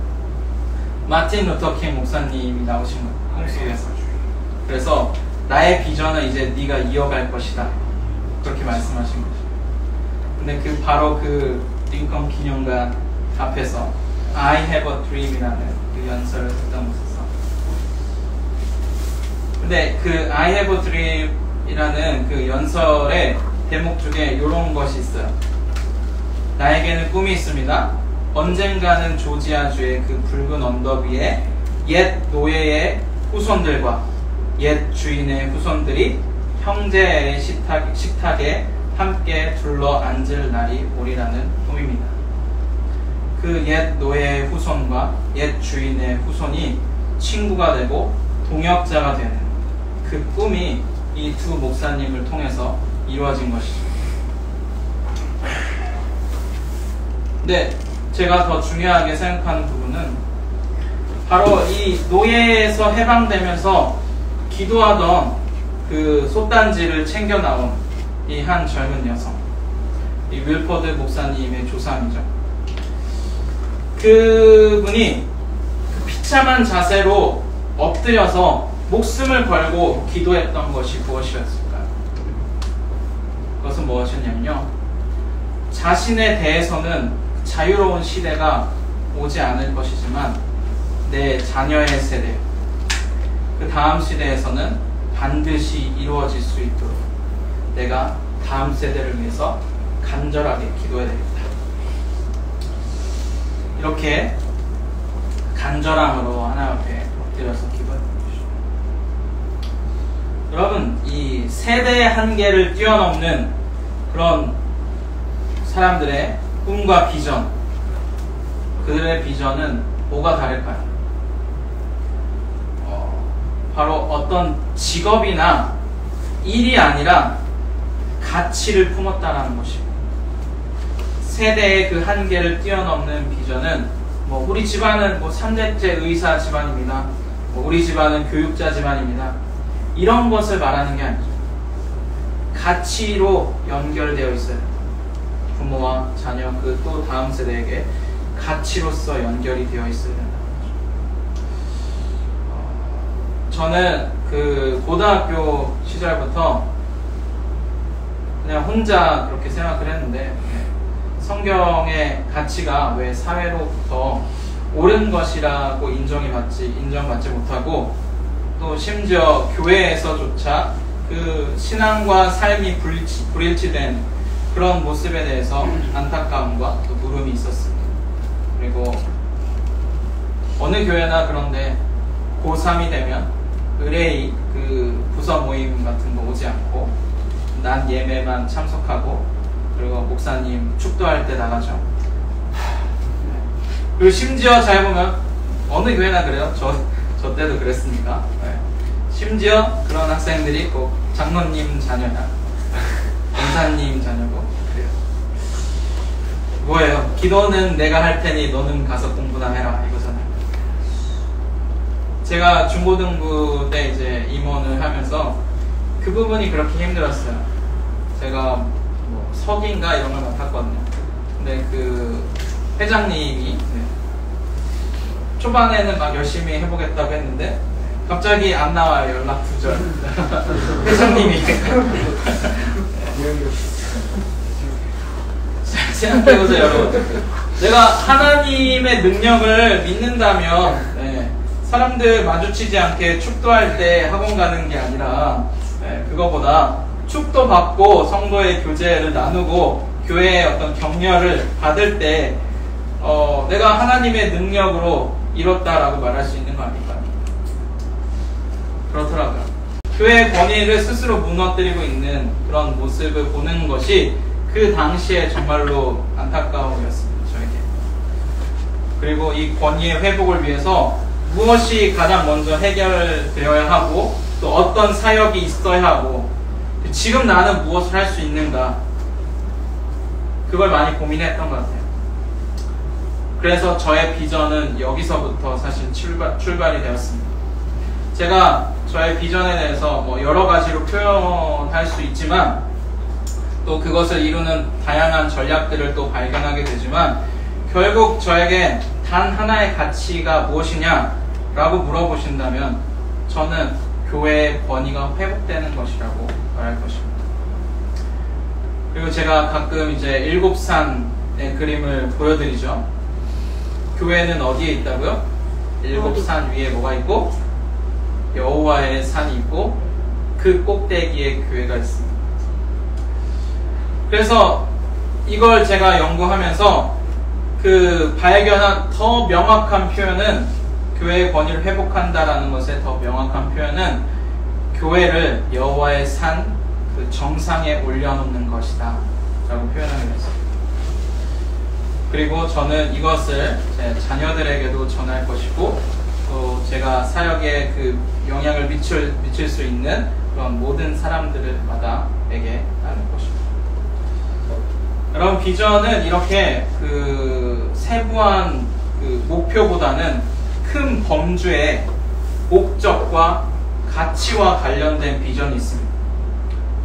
Speaker 1: 마틴 루터 킹 목사님이 나오신 거예요. 꿈 속에서. 그래서 나의 비전은 이제 네가 이어갈 것이다. 그렇게 말씀하신 거죠. 근데 그 바로 그 링컨 기념관 앞에서 I have a dream이라는 그 연설을 듣던 곳에서. 근데 그 I have a dream이라는 그 연설의 대목 중에 이런 것이 있어요. 나에게는 꿈이 있습니다. 언젠가는 조지아주의 그 붉은 언덕 위에 옛 노예의 후손들과 옛 주인의 후손들이 형제의 식탁에 함께 둘러 앉을 날이 오리라는 꿈입니다. 그 옛 노예의 후손과 옛 주인의 후손이 친구가 되고 동역자가 되는 그 꿈이 이 두 목사님을 통해서 이루어진 것이죠. 근데 제가 더 중요하게 생각하는 부분은 바로 이 노예에서 해방되면서 기도하던 그 솥단지를 챙겨 나온 이 한 젊은 여성, 이 윌포드 목사님의 조상이죠. 그분이 그 비참한 자세로 엎드려서 목숨을 걸고 기도했던 것이 무엇이었을까요? 그것은 무엇이었냐면요, 자신에 대해서는 자유로운 시대가 오지 않을 것이지만 내 자녀의 세대, 그 다음 시대에서는 반드시 이루어질 수 있도록 내가 다음 세대를 위해서 간절하게 기도해야 되겠다. 이렇게 간절함으로 하나님 앞에 엎드려서 기도했던 것이죠. 여러분, 이 세대의 한계를 뛰어넘는 그런 사람들의 꿈과 비전, 그들의 비전은 뭐가 다를까요? 바로 어떤 직업이나 일이 아니라 가치를 품었다라는 것입니다. 세대의 그 한계를 뛰어넘는 비전은 우리 집안은 3대째 의사 집안입니다. 우리 집안은 교육자 집안입니다. 이런 것을 말하는 게 아니죠. 가치로 연결되어 있어요. 부모와 자녀, 그 또 다음 세대에게 가치로서 연결이 되어 있어야 된다는 거죠. 저는 그 고등학교 시절부터 그냥 혼자 그렇게 생각을 했는데, 성경의 가치가 왜 사회로부터 옳은 것이라고 인정받지 못하고, 또 심지어 교회에서조차 그 신앙과 삶이 불일치된 그런 모습에 대해서 안타까움과 또 물음이 있었습니다. 그리고 어느 교회나 그런데 고3이 되면 의뢰의 그 부서 모임 같은 거 오지 않고 난 예배만 참석하고, 그리고 목사님 축도할 때 나가죠. 그리고 심지어 잘 보면 어느 교회나 그래요. 저 때도 그랬으니까. 심지어 그런 학생들이 꼭 장로님 자녀나 권사님 자녀고 그래요. 뭐예요? 기도는 내가 할 테니 너는 가서 공부나 해라, 이거잖아요. 제가 중고등부 때 이제 임원을 하면서 그 부분이 그렇게 힘들었어요. 제가 석인가 이런 걸 맡았거든요. 근데 그 회장님이 초반에는 막 열심히 해보겠다고 했는데 갑자기 안 나와요. 연락 두절. 회장님이. 생각해보세요, 여러분. 내가 하나님의 능력을 믿는다면 사람들 마주치지 않게 축도할 때 학원 가는 게 아니라 그거보다 축도 받고 성도의 교제를 나누고 교회의 어떤 격려를 받을 때 내가 하나님의 능력으로 이뤘다라고 말할 수 있는 거 아닐까요? 그렇더라고요. 교회의 권위를 스스로 무너뜨리고 있는 그런 모습을 보는 것이 그 당시에 정말로 안타까움이었습니다. 저에게. 그리고 이 권위의 회복을 위해서 무엇이 가장 먼저 해결되어야 하고 또 어떤 사역이 있어야 하고 지금 나는 무엇을 할 수 있는가, 그걸 많이 고민했던 것 같아요. 그래서 저의 비전은 여기서부터 사실 출발이 되었습니다. 제가 저의 비전에 대해서 여러 가지로 표현할 수 있지만 또 그것을 이루는 다양한 전략들을 또 발견하게 되지만 결국 저에게 단 하나의 가치가 무엇이냐라고 물어보신다면 저는 교회의 권위가 회복되는 것이라고 말할 것입니다. 그리고 제가 가끔 이제 일곱산의 그림을 보여드리죠. 교회는 어디에 있다고요? 일곱산 위에 뭐가 있고 여호와의 산이 있고 그 꼭대기에 교회가 있습니다. 그래서 이걸 제가 연구하면서 그 발견한 더 명확한 표현은, 교회의 권위를 회복한다라는 것의 더 명확한 표현은 교회를 여호와의 산 그 정상에 올려놓는 것이다 라고 표현하게 됐습니다. 그리고 저는 이것을 제 자녀들에게도 전할 것이고 또 제가 사역에 그 영향을 미칠 수 있는 그런 모든 사람들마다에게 나눌 것입니다. 여러분, 비전은 이렇게 그 세부한 그 목표보다는 큰 범주의 목적과 가치와 관련된 비전이 있습니다.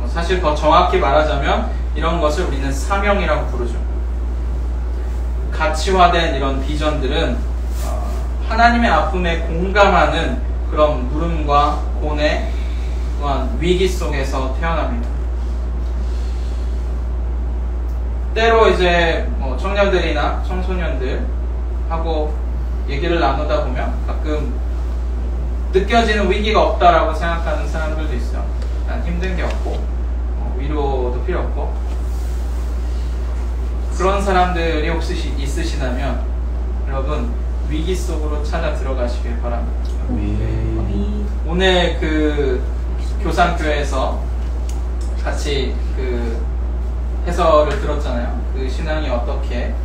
Speaker 1: 사실 더 정확히 말하자면 이런 것을 우리는 사명이라고 부르죠. 가치화된 이런 비전들은 하나님의 아픔에 공감하는 그런 물음과 고뇌 또한 위기 속에서 태어납니다. 때로 이제 청년들이나 청소년들하고 얘기를 나누다 보면 가끔 느껴지는 위기가 없다라고 생각하는 사람들도 있어요. 난 힘든 게 없고 위로도 필요 없고. 그런 사람들이 혹시 있으시다면 여러분 위기 속으로 찾아 들어가시길 바랍니다. 오늘 그 교산교회에서 같이 그 해설을 들었잖아요. 그 신앙이 어떻게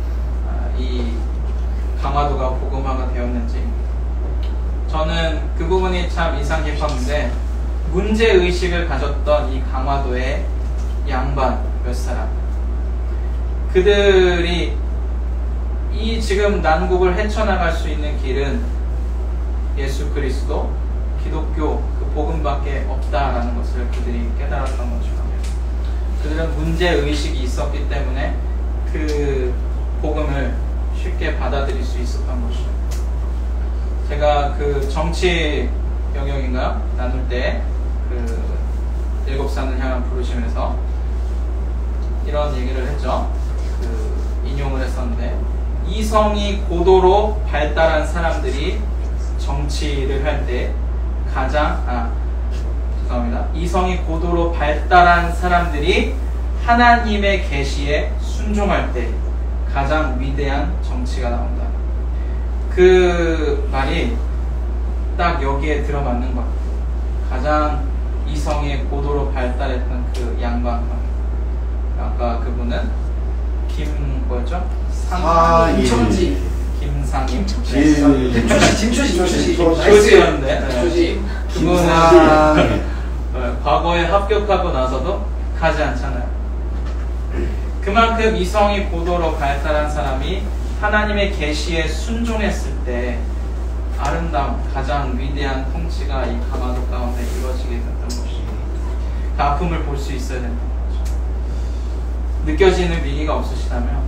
Speaker 1: 이 강화도가 복음화가 되었는지. 저는 그 부분이 참 인상 깊었는데, 문제의식을 가졌던 이 강화도의 양반 몇 사람, 그들이 이 지금 난국을 헤쳐나갈 수 있는 길은 예수 그리스도, 기독교 그 복음밖에 없다라는 것을 그들이 깨달았던 것이죠. 그들은 문제의식이 있었기 때문에 그 복음을 쉽게 받아들일 수 있었던 것이죠. 제가 그 정치 영역인가 나눌 때 그 일곱산을 향한 부르심에서 이런 얘기를 했죠. 그 인용을 했었는데, 이성이 고도로 발달한 사람들이 정치를 할 때 가장 이성이 고도로 발달한 사람들이 하나님의 계시에 순종할 때 가장 위대한 정치가 나온다. 그 말이 딱 여기에 들어맞는 것 같아요. 가장 이성이 고도로 발달했던 그 양반, 아까 그분은 김상임 조지였는데 그분은 과거에 합격하고 나서도 가지 않잖아요. 그만큼 이성이 고도로 발달한 사람이 하나님의 계시에 순종했을 때 아름다운 가장 위대한 통치가 이 강화도 가운데 이루어지게 됐던 것이, 그 아픔을 볼 수 있어야 된다는 거죠. 느껴지는 위기가 없으시다면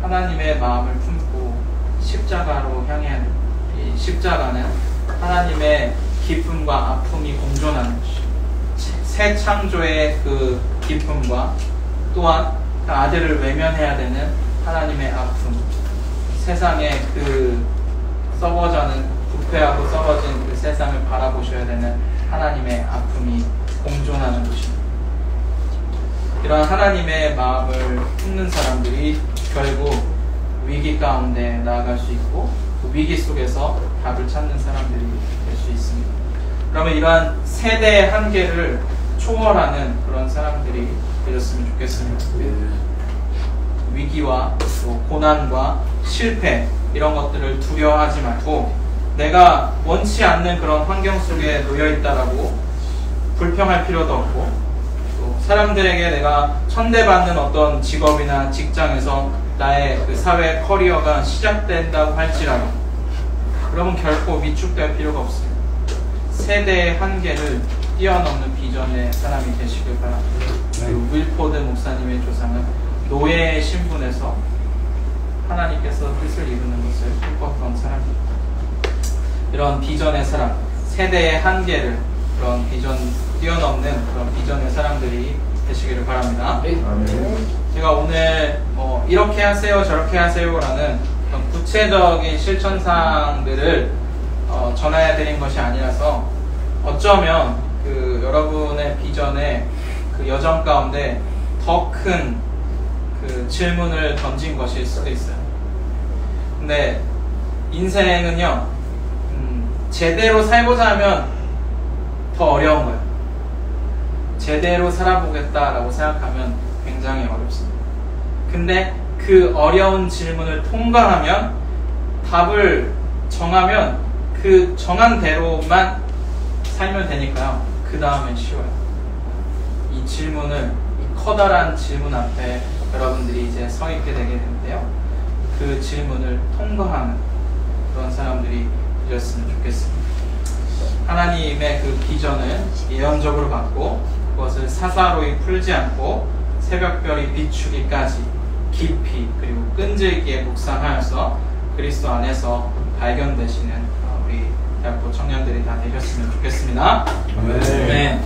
Speaker 1: 하나님의 마음을 품고 십자가로 향해야 됩니다. 이 십자가는 하나님의 기쁨과 아픔이 공존하는 것이죠. 새 창조의 그 기쁨과 또한 그 아들을 외면해야 되는 하나님의 아픔, 세상의 그 부패하고 썩어진 그 세상을 바라보셔야 되는 하나님의 아픔이 공존하는 것입니다. 이런 하나님의 마음을 품는 사람들이 결국 위기 가운데 나아갈 수 있고 그 위기 속에서 답을 찾는 사람들이 될 수 있습니다. 그러면 이러한 세대의 한계를 초월하는 그런 사람들이 되셨으면 좋겠습니다. 위기와 또 고난과 실패 이런 것들을 두려워하지 말고 내가 원치 않는 그런 환경 속에 놓여있다라고 불평할 필요도 없고 또 사람들에게 내가 천대받는 어떤 직업이나 직장에서 나의 그 사회 커리어가 시작된다고 할지라도 그러면 결코 위축될 필요가 없습니다. 세대의 한계를 뛰어넘는 비전의 사람이 되시길 바랍니다. 그리고 윌포드 목사님의 조상은 노예의 신분에서 하나님께서 뜻을 이루는 것을 꿈꿨던 사람입니다. 이런 비전의 사람, 세대의 한계를 그런 비전 뛰어넘는 그런 비전의 사람들이 되시기를 바랍니다. 제가 오늘 이렇게 하세요 저렇게 하세요라는 구체적인 실천사항들을 전해 드린 것이 아니라서 어쩌면 그 여러분의 비전의 그 여정 가운데 더 큰 그 질문을 던진 것일 수도 있어요. 근데 인생은요 제대로 살고자 하면 더 어려운 거예요. 제대로 살아보겠다라고 생각하면 굉장히 어렵습니다. 근데 그 어려운 질문을 통과하면 답을 정하면 그 정한 대로만 살면 되니까요. 그 다음엔 쉬워요. 이 질문을, 이 커다란 질문 앞에 여러분들이 이제 서 있게 되게 되는데요. 그 질문을 통과하는 그런 사람들이 되셨으면 좋겠습니다. 하나님의 그 비전을 예언적으로 받고 그것을 사사로이 풀지 않고 새벽별이 비추기까지 깊이 그리고 끈질기게 묵상하여서 그리스도 안에서 발견되시는 우리 대학교 청년들이 다 되셨으면 좋겠습니다.
Speaker 4: 네.
Speaker 1: 네.